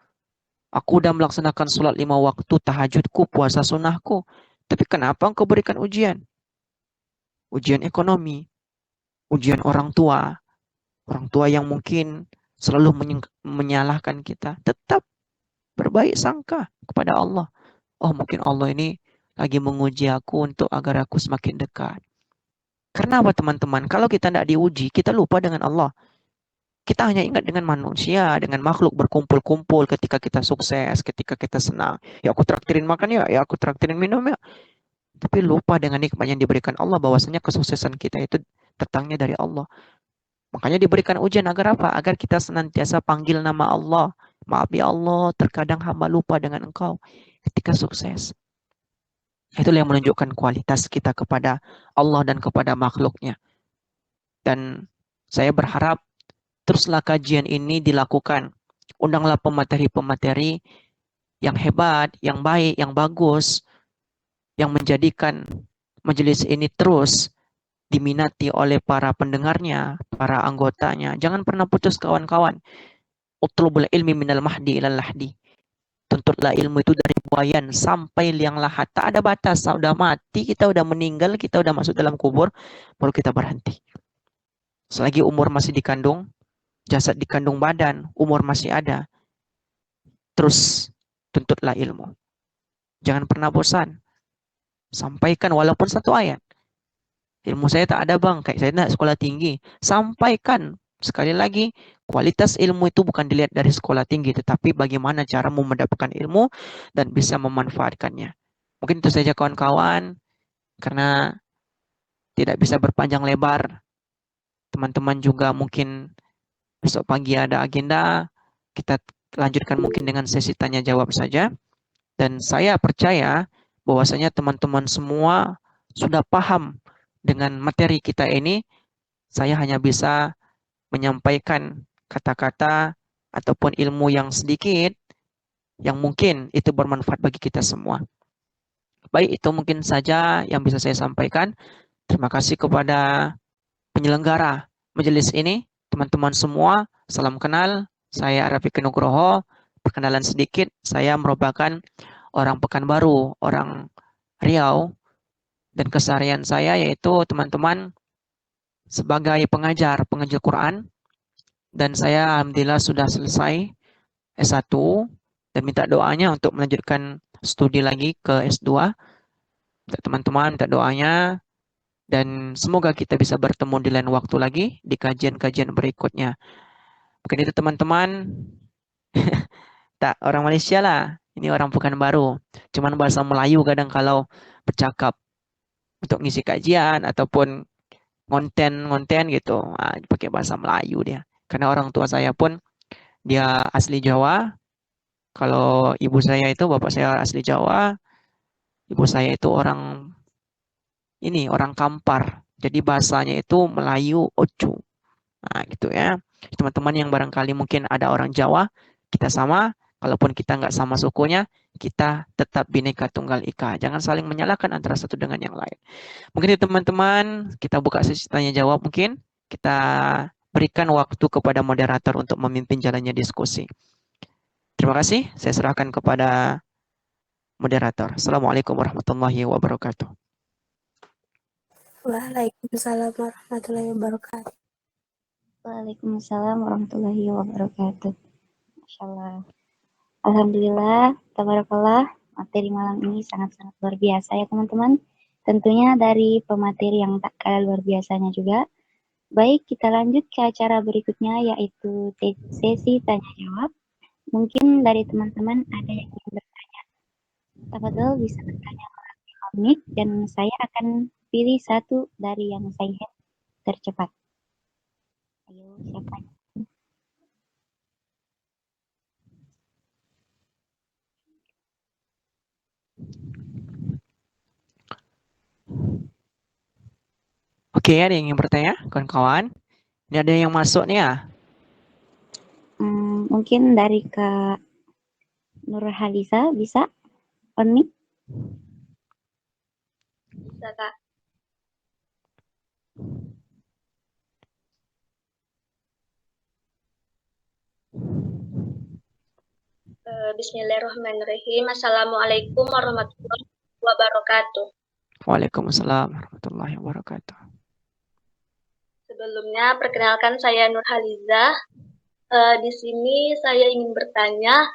Aku udah melaksanakan sholat 5 waktu, tahajudku, puasa sunnahku. Tapi kenapa Engkau berikan ujian? Ujian ekonomi, ujian orang tua yang mungkin selalu menyalahkan kita. Tetap berbaik sangka kepada Allah. Oh, mungkin Allah ini lagi menguji aku untuk agar aku semakin dekat. Karena apa teman-teman? Kalau kita tidak diuji, kita lupa dengan Allah. Kita hanya ingat dengan manusia, dengan makhluk berkumpul-kumpul ketika kita sukses, ketika kita senang. Ya aku traktirin makan ya aku traktirin minum ya. Tapi lupa dengan nikmat yang diberikan Allah, bahwasanya kesuksesan kita itu datangnya dari Allah. Makanya diberikan ujian agar apa? Agar kita senantiasa panggil nama Allah. Maaf ya Allah, terkadang hamba lupa dengan Engkau ketika sukses. Itulah yang menunjukkan kualitas kita kepada Allah dan kepada makhluknya. Dan saya berharap teruslah kajian ini dilakukan. Undanglah pemateri-pemateri yang hebat, yang baik, yang bagus, yang menjadikan majelis ini terus diminati oleh para pendengarnya, para anggotanya. Jangan pernah putus kawan-kawan. Utlubul ilmi minal mahdi ilal lahdi. Tuntutlah ilmu itu dari buayan sampai liang lahat. Tak ada batas. Sudah mati, kita sudah meninggal, kita sudah masuk dalam kubur, baru kita berhenti. Selagi umur masih dikandung, jasad di kandung badan, umur masih ada. Terus tuntutlah ilmu. Jangan pernah bosan. Sampaikan walaupun satu ayat. Ilmu saya tak ada bang, kayak saya nak sekolah tinggi. Sampaikan. Sekali lagi, kualitas ilmu itu bukan dilihat dari sekolah tinggi, tetapi bagaimana cara mendapatkan ilmu dan bisa memanfaatkannya. Mungkin itu saja kawan-kawan, karena tidak bisa berpanjang lebar. Teman-teman juga mungkin besok pagi ada agenda, kita lanjutkan mungkin dengan sesi tanya jawab saja. Dan saya percaya bahwasanya teman-teman semua sudah paham dengan materi kita ini. Saya hanya bisa menyampaikan kata-kata ataupun ilmu yang sedikit yang mungkin itu bermanfaat bagi kita semua. Baik, itu mungkin saja yang bisa saya sampaikan. Terima kasih kepada penyelenggara majelis ini, teman-teman semua. Salam kenal, saya Rafiq Nugroho. Perkenalan sedikit, saya merupakan orang Pekanbaru, orang Riau, dan keseharian saya yaitu teman-teman sebagai pengajar Quran. Dan saya alhamdulillah sudah selesai S1 dan minta doanya untuk melanjutkan studi lagi ke S2. Teman-teman minta doanya dan semoga kita bisa bertemu di lain waktu lagi di kajian-kajian berikutnya. Mungkin itu teman-teman. Tak orang Malaysia lah, ini orang Pekanbaru. Cuman bahasa Melayu kadang kalau bercakap untuk ngisi kajian ataupun konten gitu, pakai bahasa Melayu dia. Karena orang tua saya pun dia asli Jawa. Kalau ibu saya itu, bapak saya asli Jawa. Ibu saya itu orang Kampar. Jadi bahasanya itu Melayu Ocu. Nah, gitu ya. Teman-teman yang barangkali mungkin ada orang Jawa, kita sama. Kalaupun kita nggak sama sukunya, kita tetap Bhinneka Tunggal Ika. Jangan saling menyalahkan antara satu dengan yang lain. Mungkin itu teman-teman, kita buka sesi tanya jawab mungkin. Kita berikan waktu kepada moderator untuk memimpin jalannya diskusi. Terima kasih, saya serahkan kepada moderator. Assalamualaikum warahmatullahi wabarakatuh. Waalaikumsalam warahmatullahi wabarakatuh. Waalaikumsalam warahmatullahi wabarakatuh. Masya Allah. Alhamdulillah, tabarakallah, materi malam ini sangat-sangat luar biasa ya teman-teman. Tentunya dari pemateri yang tak kalah luar biasanya juga. Baik, kita lanjut ke acara berikutnya yaitu sesi tanya jawab. Mungkin dari teman-teman ada yang ingin bertanya. Tafadhol bisa bertanya melalui komik dan saya akan pilih satu dari yang saya lihat tercepat. Ayo, siapa? Oke, ada yang ingin bertanya, kawan-kawan? Ini ada yang masuk nih ya? Mungkin dari Kak Nurhalisa, bisa? On mic? Bisa, Kak. Bismillahirrahmanirrahim. Assalamualaikum warahmatullahi wabarakatuh. Waalaikumsalam warahmatullahi wabarakatuh. Sebelumnya, perkenalkan saya Nurhaliza. Di sini saya ingin bertanya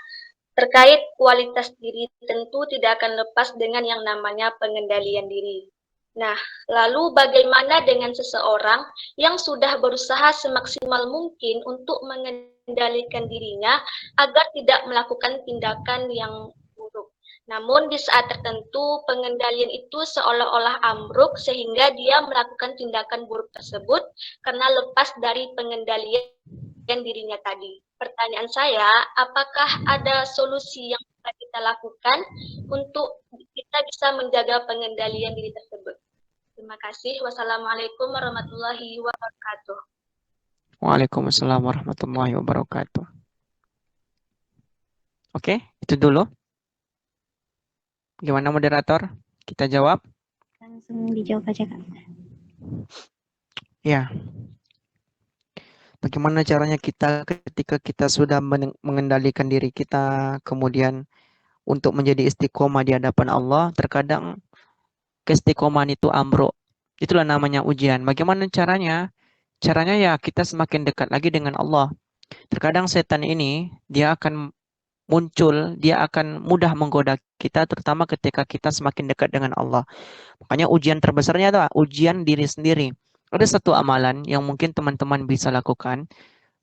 terkait kualitas diri. Tentu tidak akan lepas dengan yang namanya pengendalian diri. Nah, lalu bagaimana dengan seseorang yang sudah berusaha semaksimal mungkin untuk mengendalikan dirinya agar tidak melakukan tindakan yang buruk. Namun di saat tertentu pengendalian itu seolah-olah ambruk sehingga dia melakukan tindakan buruk tersebut karena lepas dari pengendalian dirinya tadi. Pertanyaan saya, apakah ada solusi yang bisa kita lakukan untuk kita bisa menjaga pengendalian diri tersebut? Terima kasih. Wassalamualaikum warahmatullahi wabarakatuh. Waalaikumsalam warahmatullahi wabarakatuh. Oke, itu dulu. Gimana moderator? Kita jawab? Langsung dijawab aja, Kak. Ya. Bagaimana caranya kita ketika kita sudah mengendalikan diri kita, kemudian untuk menjadi istiqomah di hadapan Allah, terkadang keistiqomahan itu ambruk. Itulah namanya ujian. Bagaimana caranya? Caranya ya kita semakin dekat lagi dengan Allah. Terkadang setan ini dia akan muncul, dia akan mudah menggoda kita, terutama ketika kita semakin dekat dengan Allah. Makanya ujian terbesarnya adalah ujian diri sendiri. Ada satu amalan yang mungkin teman-teman bisa lakukan.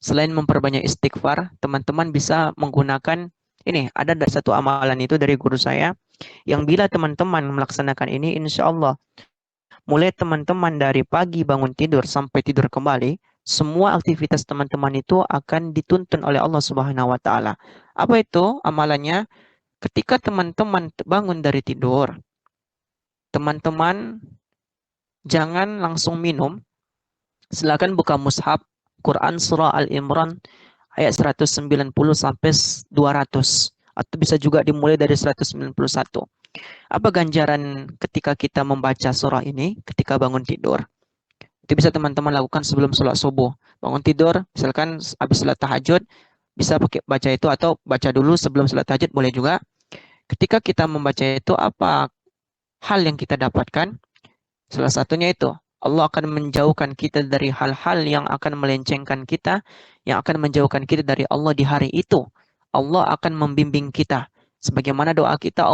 Selain memperbanyak istighfar, teman-teman bisa menggunakan ini. Ada dari satu amalan itu dari guru saya, yang bila teman-teman melaksanakan ini, insya Allah, mulai teman-teman dari pagi bangun tidur sampai tidur kembali, semua aktivitas teman-teman itu akan dituntun oleh Allah Subhanahu wa taala. Apa itu amalannya? Ketika teman-teman bangun dari tidur, teman-teman jangan langsung minum. Silakan buka mushaf Quran surah Al-Imran ayat 190 sampai 200, atau bisa juga dimulai dari 191. Apa ganjaran ketika kita membaca surah ini ketika bangun tidur? Itu bisa teman-teman lakukan sebelum sholat subuh. Bangun tidur, misalkan habis sholat tahajud, bisa pakai baca itu, atau baca dulu sebelum sholat tahajud boleh juga. Ketika kita membaca itu, apa hal yang kita dapatkan? Salah satunya itu, Allah akan menjauhkan kita dari hal-hal yang akan melencengkan kita, yang akan menjauhkan kita dari Allah di hari itu. Allah akan membimbing kita. Sebagaimana doa kita,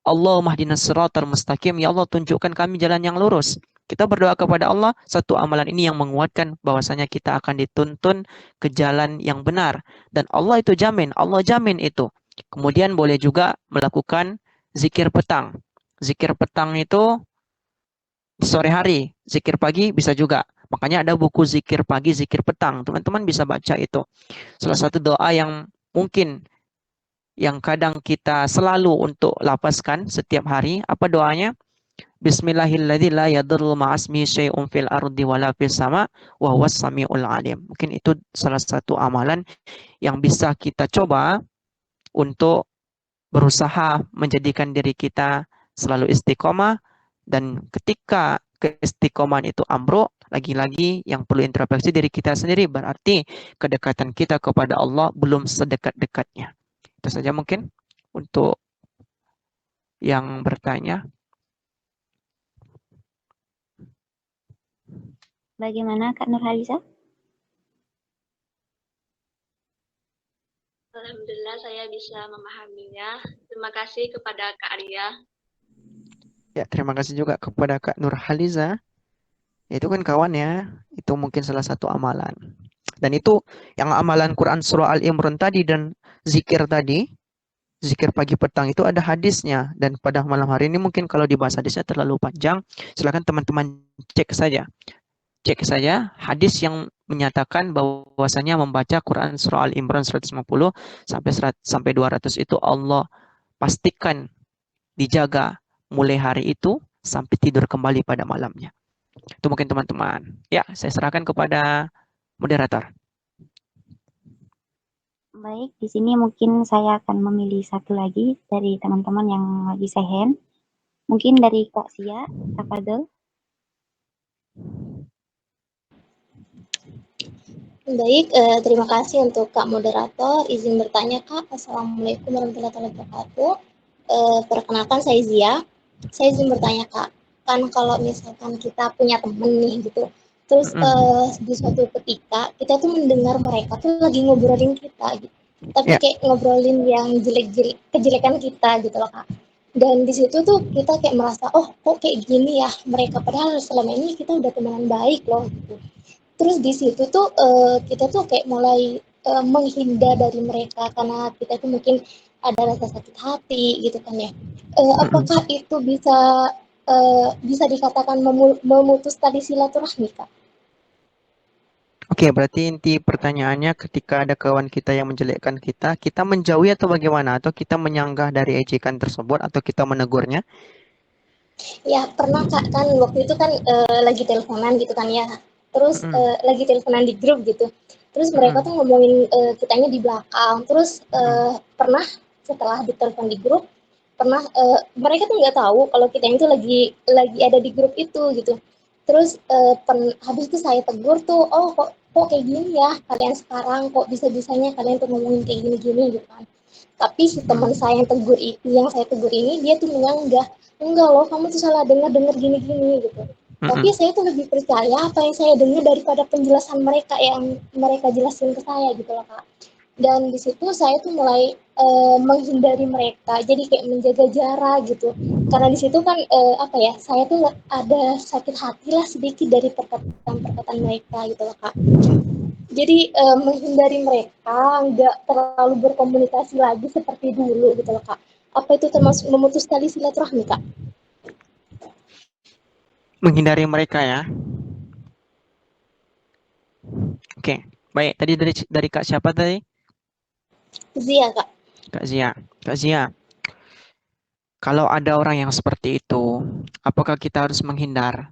Allahumma hdinas siratal mustaqim, ya Allah tunjukkan kami jalan yang lurus. Kita berdoa kepada Allah, satu amalan ini yang menguatkan bahwasanya kita akan dituntun ke jalan yang benar. Dan Allah itu jamin, Allah jamin itu. Kemudian boleh juga melakukan zikir petang. Zikir petang itu di sore hari, zikir pagi bisa juga. Makanya ada buku zikir pagi, zikir petang. Teman-teman bisa baca itu. Salah satu doa yang mungkin yang kadang kita selalu untuk lapaskan setiap hari, apa doanya? Bismillahilladzi la yadurru ma'asmi syai'un fil ardi wala fis sama wa huwas samiul alim. Mungkin itu salah satu amalan yang bisa kita coba untuk berusaha menjadikan diri kita selalu istiqomah, dan ketika keistiqomahan itu ambruk, lagi-lagi yang perlu introspeksi diri kita sendiri, berarti kedekatan kita kepada Allah belum sedekat-dekatnya. Itu saja mungkin untuk yang bertanya. Bagaimana Kak Nurhaliza? Alhamdulillah saya bisa memahaminya. Terima kasih kepada Kak Arya. Ya, terima kasih juga kepada Kak Nurhaliza. Itu kan kawan ya, itu mungkin salah satu amalan. Dan itu yang amalan Quran surah Al-Imran tadi dan zikir tadi, zikir pagi petang itu ada hadisnya. Dan pada malam hari ini mungkin kalau dibahas hadisnya terlalu panjang, silakan teman-teman cek saja. Cek saja hadis yang menyatakan bahwasanya membaca Quran surah Al-Imran 150 sampai 200 itu Allah pastikan dijaga mulai hari itu sampai tidur kembali pada malamnya. Itu mungkin teman-teman. Ya, saya serahkan kepada moderator. Baik, di sini mungkin saya akan memilih satu lagi dari teman-teman yang lagi sehen. Mungkin dari Kak Sia, Kak Fadel. Baik, terima kasih untuk Kak Moderator. Izin bertanya Kak. Assalamualaikum warahmatullahi wabarakatuh. Perkenalkan saya Zia. Saya izin bertanya Kak. Kan kalau misalkan kita punya temen nih gitu. Terus di suatu ketika kita tuh mendengar mereka tuh lagi ngobrolin kita gitu. Tapi kayak ngobrolin yang jelek-jelek, kejelekan kita gitu loh Kak. Dan di situ tuh kita kayak merasa, oh kok kayak gini ya mereka. Padahal selama ini kita udah temenan baik loh gitu. Terus di situ tuh kita tuh kayak mulai menghindar dari mereka karena kita tuh mungkin ada rasa sakit hati gitu kan ya. Apakah itu bisa dikatakan memutus tali silaturahmi Kak? Oke, berarti inti pertanyaannya ketika ada kawan kita yang menjelekkan kita, kita menjauhi atau bagaimana? Atau kita menyanggah dari ejekan tersebut atau kita menegurnya? Ya pernah Kak, kan waktu itu kan lagi teleponan gitu kan ya. Terus lagi teleponan di grup gitu. Terus mereka tuh ngomongin kitanya di belakang. Terus pernah setelah ditelepon di grup, pernah mereka tuh nggak tahu kalau kita itu lagi ada di grup itu gitu. Terus habis itu saya tegur tuh, oh kok kayak gini ya kalian sekarang, kok bisa-bisanya kalian tuh ngomongin kayak gini-gini gitu kan. Tapi si teman saya yang saya tegur ini dia tuh menyanggah, enggak loh kamu tuh salah dengar gini-gini gitu. Tapi saya tuh lebih percaya apa yang saya dengar daripada penjelasan mereka yang mereka jelasin ke saya gitu loh Kak. Dan di situ saya tuh mulai menghindari mereka, jadi kayak menjaga jarak gitu. Karena di situ kan apa ya, saya tuh ada sakit hati lah sedikit dari perkataan-perkataan mereka gitu loh Kak. Jadi menghindari mereka, nggak terlalu berkomunikasi lagi seperti dulu gitu loh Kak. Apa itu termasuk memutus tali silaturahmi Kak? Menghindari mereka ya. Oke, baik. Tadi dari Kak siapa tadi? Zia Kak. Kak Zia. Kak Zia, kalau ada orang yang seperti itu, apakah kita harus menghindar?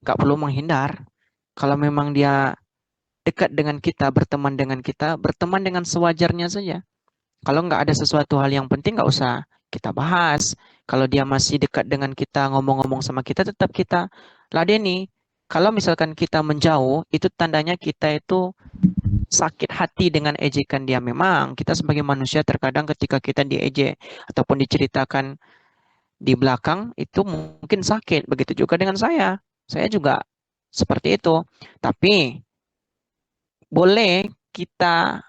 Gak perlu menghindar. Kalau memang dia dekat dengan kita, berteman dengan sewajarnya saja. Kalau nggak ada sesuatu hal yang penting, nggak usah kita bahas. Kalau dia masih dekat dengan kita, ngomong-ngomong sama kita, tetap kita ladeni. Kalau misalkan kita menjauh, itu tandanya kita itu sakit hati dengan ejekan dia. Memang kita sebagai manusia terkadang ketika kita diejek ataupun diceritakan di belakang, itu mungkin sakit. Begitu juga dengan saya. Saya juga seperti itu. Tapi boleh kita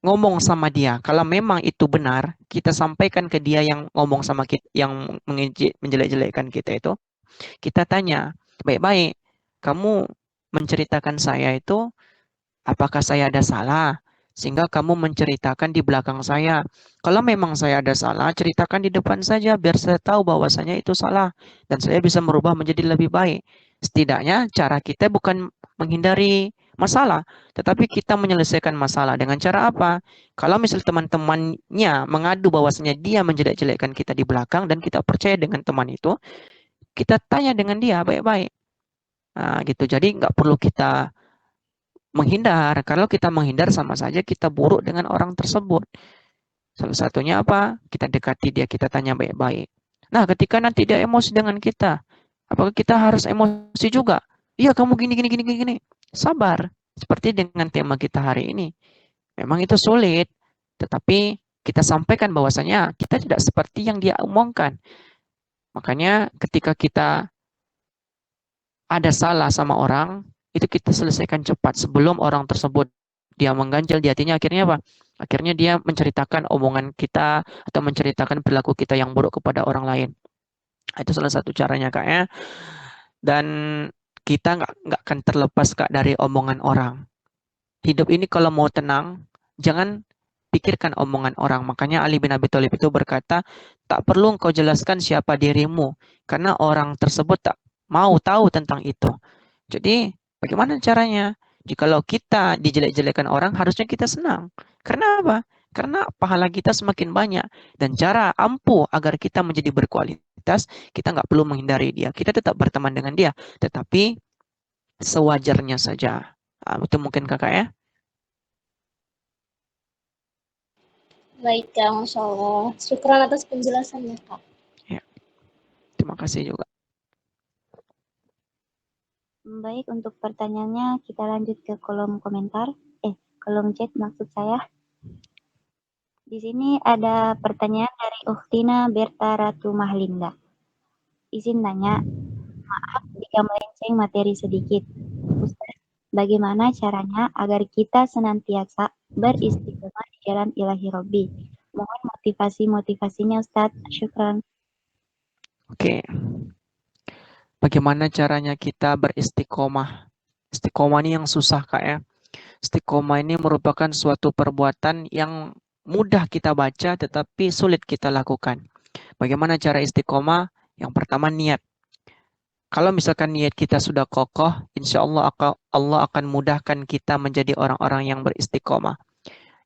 ngomong sama dia. Kalau memang itu benar, kita sampaikan ke dia yang ngomong sama kita, yang menjelek-jelekkan kita itu. Kita tanya, baik-baik, kamu menceritakan saya itu, apakah saya ada salah? Sehingga kamu menceritakan di belakang saya. Kalau memang saya ada salah, ceritakan di depan saja, biar saya tahu bahwasanya itu salah. Dan saya bisa merubah menjadi lebih baik. Setidaknya cara kita bukan menghindari masalah, tetapi kita menyelesaikan masalah dengan cara apa? Kalau misal teman-temannya mengadu bahwasanya dia menjelek-jelekkan kita di belakang dan kita percaya dengan teman itu, kita tanya dengan dia baik-baik. Nah, gitu. Jadi nggak perlu kita menghindar. Kalau kita menghindar sama saja kita buruk dengan orang tersebut. Salah satunya apa? Kita dekati dia, kita tanya baik-baik. Nah, ketika nanti dia emosi dengan kita, apakah kita harus emosi juga? Iya, kamu gini, gini, gini, gini. Sabar. Seperti dengan tema kita hari ini. Memang itu sulit, tetapi kita sampaikan bahwasanya kita tidak seperti yang dia omongkan. Makanya ketika kita ada salah sama orang, itu kita selesaikan cepat sebelum orang tersebut dia mengganjal di hatinya. Akhirnya apa? Akhirnya dia menceritakan omongan kita atau menceritakan perilaku kita yang buruk kepada orang lain. Itu salah satu caranya Kak ya. Dan kita nggak akan terlepas Kak dari omongan orang. Hidup ini kalau mau tenang, jangan pikirkan omongan orang. Makanya Ali bin Abi Thalib itu berkata, tak perlu engkau jelaskan siapa dirimu, karena orang tersebut tak mau tahu tentang itu. Jadi, bagaimana caranya? Jikalau kita dijelek-jelekan orang, harusnya kita senang. Karena apa? Karena pahala kita semakin banyak. Dan cara ampuh agar kita menjadi berkualitas, kita nggak perlu menghindari dia. Kita tetap berteman dengan dia. Tetapi sewajarnya saja. Nah, itu mungkin kakak ya. Baik Kak, Masya Allah. Syukuran atas penjelasannya Kak. Ya. Terima kasih juga. Baik, untuk pertanyaannya kita lanjut ke kolom komentar. Kolom chat maksud saya. Di sini ada pertanyaan dari Uktina Berta Ratu Mahlinda. Izin tanya, maaf jika melenceng materi sedikit. Ustaz, bagaimana caranya agar kita senantiasa beristiqomah di jalan ilahi Robbi? Mohon motivasinya Ustaz. Syukran. Oke. Bagaimana caranya kita beristiqomah? Istiqomah ini yang susah Kak ya. Istiqomah ini merupakan suatu perbuatan yang mudah kita baca tetapi sulit kita lakukan. Bagaimana cara istiqomah? Yang pertama niat. Kalau misalkan niat kita sudah kokoh, insya Allah akan mudahkan kita menjadi orang-orang yang beristiqomah.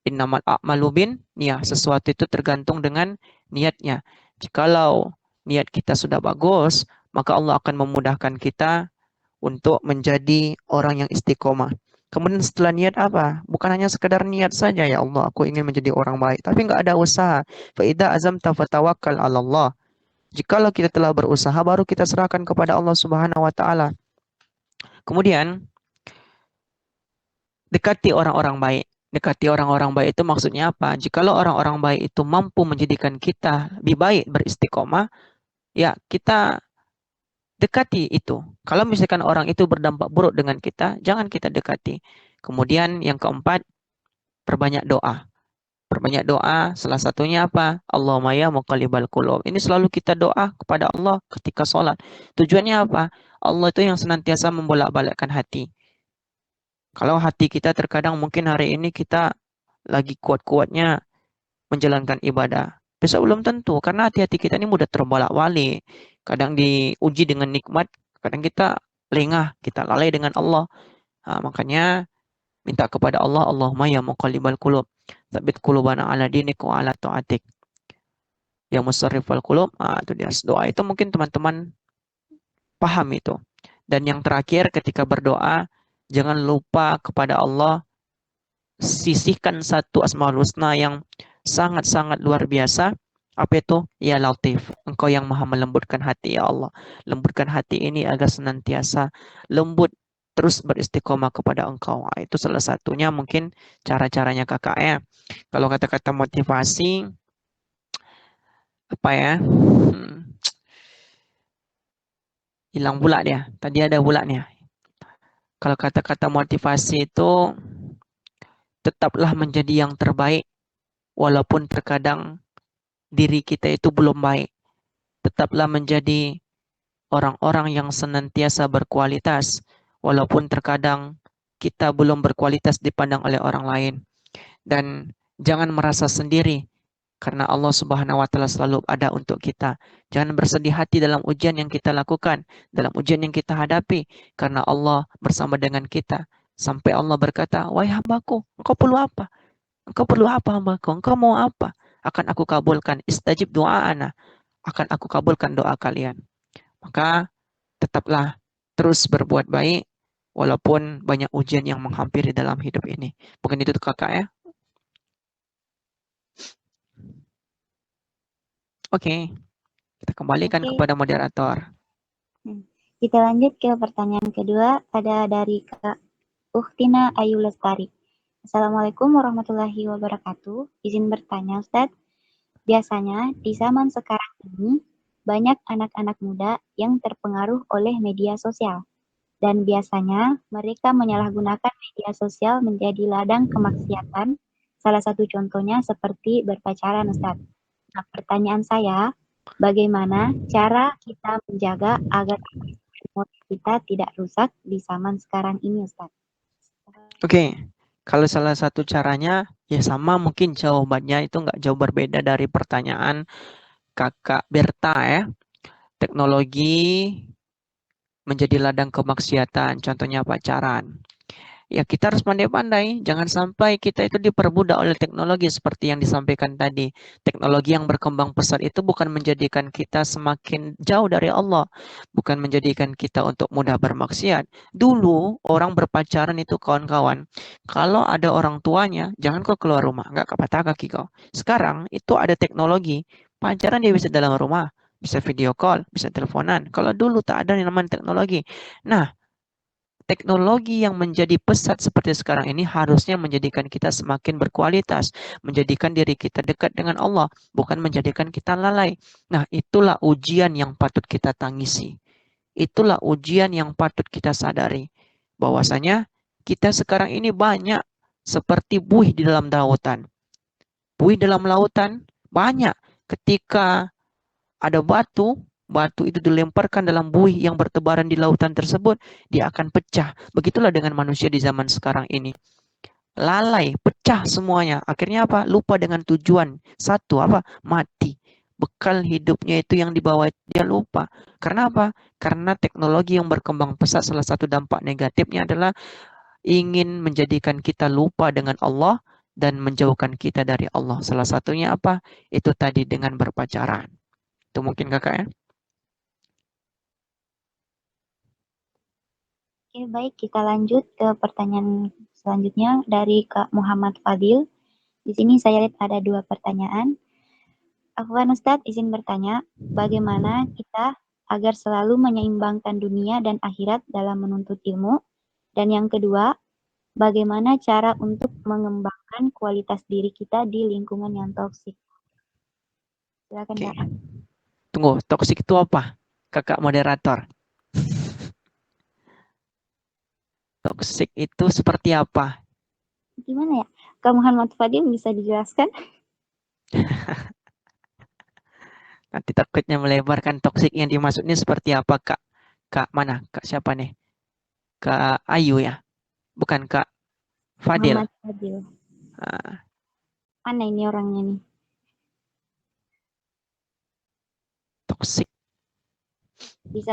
Innamal a'malu bin niyah. Sesuatu itu tergantung dengan niatnya. Jikalau niat kita sudah bagus, maka Allah akan memudahkan kita untuk menjadi orang yang istiqomah. Kemudian setelah niat apa? Bukan hanya sekedar niat saja, ya Allah, aku ingin menjadi orang baik. Tapi nggak ada usaha. Fa'idha azamta fatawakkal 'ala Allah. Jikalau kita telah berusaha, baru kita serahkan kepada Allah Subhanahu wa Ta'ala. Kemudian, dekati orang-orang baik. Dekati orang-orang baik itu maksudnya apa? Jikalau orang-orang baik itu mampu menjadikan kita lebih baik beristiqomah, ya kita dekati itu. Kalau misalkan orang itu berdampak buruk dengan kita, jangan kita dekati. Kemudian yang keempat, perbanyak doa. Perbanyak doa, salah satunya apa? Allahumma ya muqallibal qulub. Ini selalu kita doa kepada Allah ketika sholat. Tujuannya apa? Allah itu yang senantiasa membolak-balikkan hati. Kalau hati kita terkadang mungkin hari ini kita lagi kuat-kuatnya menjalankan ibadah. Besok belum tentu, karena hati-hati kita ini mudah terbolak-balik. Kadang diuji dengan nikmat, kadang kita lengah, kita lalai dengan Allah. Makanya minta kepada Allah, Allahumma ya muqallibal qulub, tsabbit qulubana ala dinik wa ala ta'atik. Ya musarrifal qulub, itu dia doa itu mungkin teman-teman paham itu. Dan yang terakhir ketika berdoa, jangan lupa kepada Allah sisihkan satu Asmaul Husna yang sangat-sangat luar biasa. Apa itu? Ya Latif, Engkau yang maha melembutkan hati, ya Allah. Lembutkan hati ini agar senantiasa lembut, terus beristiqomah kepada Engkau. Itu salah satunya mungkin cara-caranya kakak ya. Kalau kata-kata motivasi, apa ya? Hilang pula dia. Tadi ada pula nih. Kalau kata-kata motivasi itu, tetaplah menjadi yang terbaik, walaupun terkadang diri kita itu belum baik. Tetaplah menjadi orang-orang yang senantiasa berkualitas, walaupun terkadang kita belum berkualitas dipandang oleh orang lain. Dan jangan merasa sendiri, karena Allah Subhanahu wa Ta'ala selalu ada untuk kita. Jangan bersedih hati dalam ujian yang kita lakukan, dalam ujian yang kita hadapi, karena Allah bersama dengan kita. Sampai Allah berkata, wahai hambaku, engkau perlu apa? Engkau perlu apa hambaku? Engkau mau apa? Akan aku kabulkan. Istajib doa'ana. Akan aku kabulkan doa kalian. Maka tetaplah terus berbuat baik, walaupun banyak ujian yang menghampiri dalam hidup ini. Mungkin itu kakak ya. Oke, kita kembalikan kepada moderator. Kita lanjut ke pertanyaan kedua, ada dari Kak Uhtina Ayu Lestari. Assalamualaikum warahmatullahi wabarakatuh. Izin bertanya Ustadz, biasanya di zaman sekarang ini banyak anak-anak muda yang terpengaruh oleh media sosial. Dan biasanya mereka menyalahgunakan media sosial menjadi ladang kemaksiatan. Salah satu contohnya seperti berpacaran Ustadz. Nah, pertanyaan saya, bagaimana cara kita menjaga agar emosi kita tidak rusak di zaman sekarang ini, Ustaz? Oke, kalau salah satu caranya, ya sama mungkin jawabannya itu nggak jauh berbeda dari pertanyaan kakak Berta ya. Teknologi menjadi ladang kemaksiatan, contohnya pacaran. Ya kita harus pandai-pandai, jangan sampai kita itu diperbudak oleh teknologi seperti yang disampaikan tadi. Teknologi yang berkembang pesat itu bukan menjadikan kita semakin jauh dari Allah, bukan menjadikan kita untuk mudah bermaksiat. Dulu orang berpacaran itu kawan-kawan, kalau ada orang tuanya, jangan kau keluar rumah, nggak patah kaki kau. Sekarang itu ada teknologi, pacaran dia bisa dalam rumah, bisa video call, bisa teleponan. Kalau dulu tak ada yang namanya teknologi. Nah, teknologi yang menjadi pesat seperti sekarang ini harusnya menjadikan kita semakin berkualitas, menjadikan diri kita dekat dengan Allah, bukan menjadikan kita lalai. Nah, itulah ujian yang patut kita tangisi. Itulah ujian yang patut kita sadari. Bahwasanya kita sekarang ini banyak seperti buih di dalam lautan. Buih dalam lautan banyak. Ketika ada batu itu dilemparkan dalam buih yang bertebaran di lautan tersebut, dia akan pecah. Begitulah dengan manusia di zaman sekarang ini. Lalai, pecah semuanya. Akhirnya apa? Lupa dengan tujuan. Satu, apa? Mati. Bekal hidupnya itu yang dibawa dia lupa. Karena apa? Karena teknologi yang berkembang pesat, salah satu dampak negatifnya adalah ingin menjadikan kita lupa dengan Allah dan menjauhkan kita dari Allah. Salah satunya apa? Itu tadi dengan berpacaran. Itu mungkin kakak ya. Oke, baik, kita lanjut ke pertanyaan selanjutnya dari Kak Muhammad Fadil. Di sini saya lihat ada 2 pertanyaan. Afwan Ustadz izin bertanya, bagaimana kita agar selalu menyeimbangkan dunia dan akhirat dalam menuntut ilmu? Dan yang kedua, bagaimana cara untuk mengembangkan kualitas diri kita di lingkungan yang toksik? Silakan, Kak. Tunggu, toksik itu apa? Kakak moderator. Toksik itu seperti apa? Gimana ya? Kak Muhammad Fadil bisa dijelaskan? Nanti takutnya melebarkan toksik yang dimaksudnya seperti apa, Kak? Kak mana? Kak siapa nih? Kak Ayu ya? Bukan Kak Fadil. Muhammad Fadil. Ah, Mana ini orangnya nih? toksik. Bisa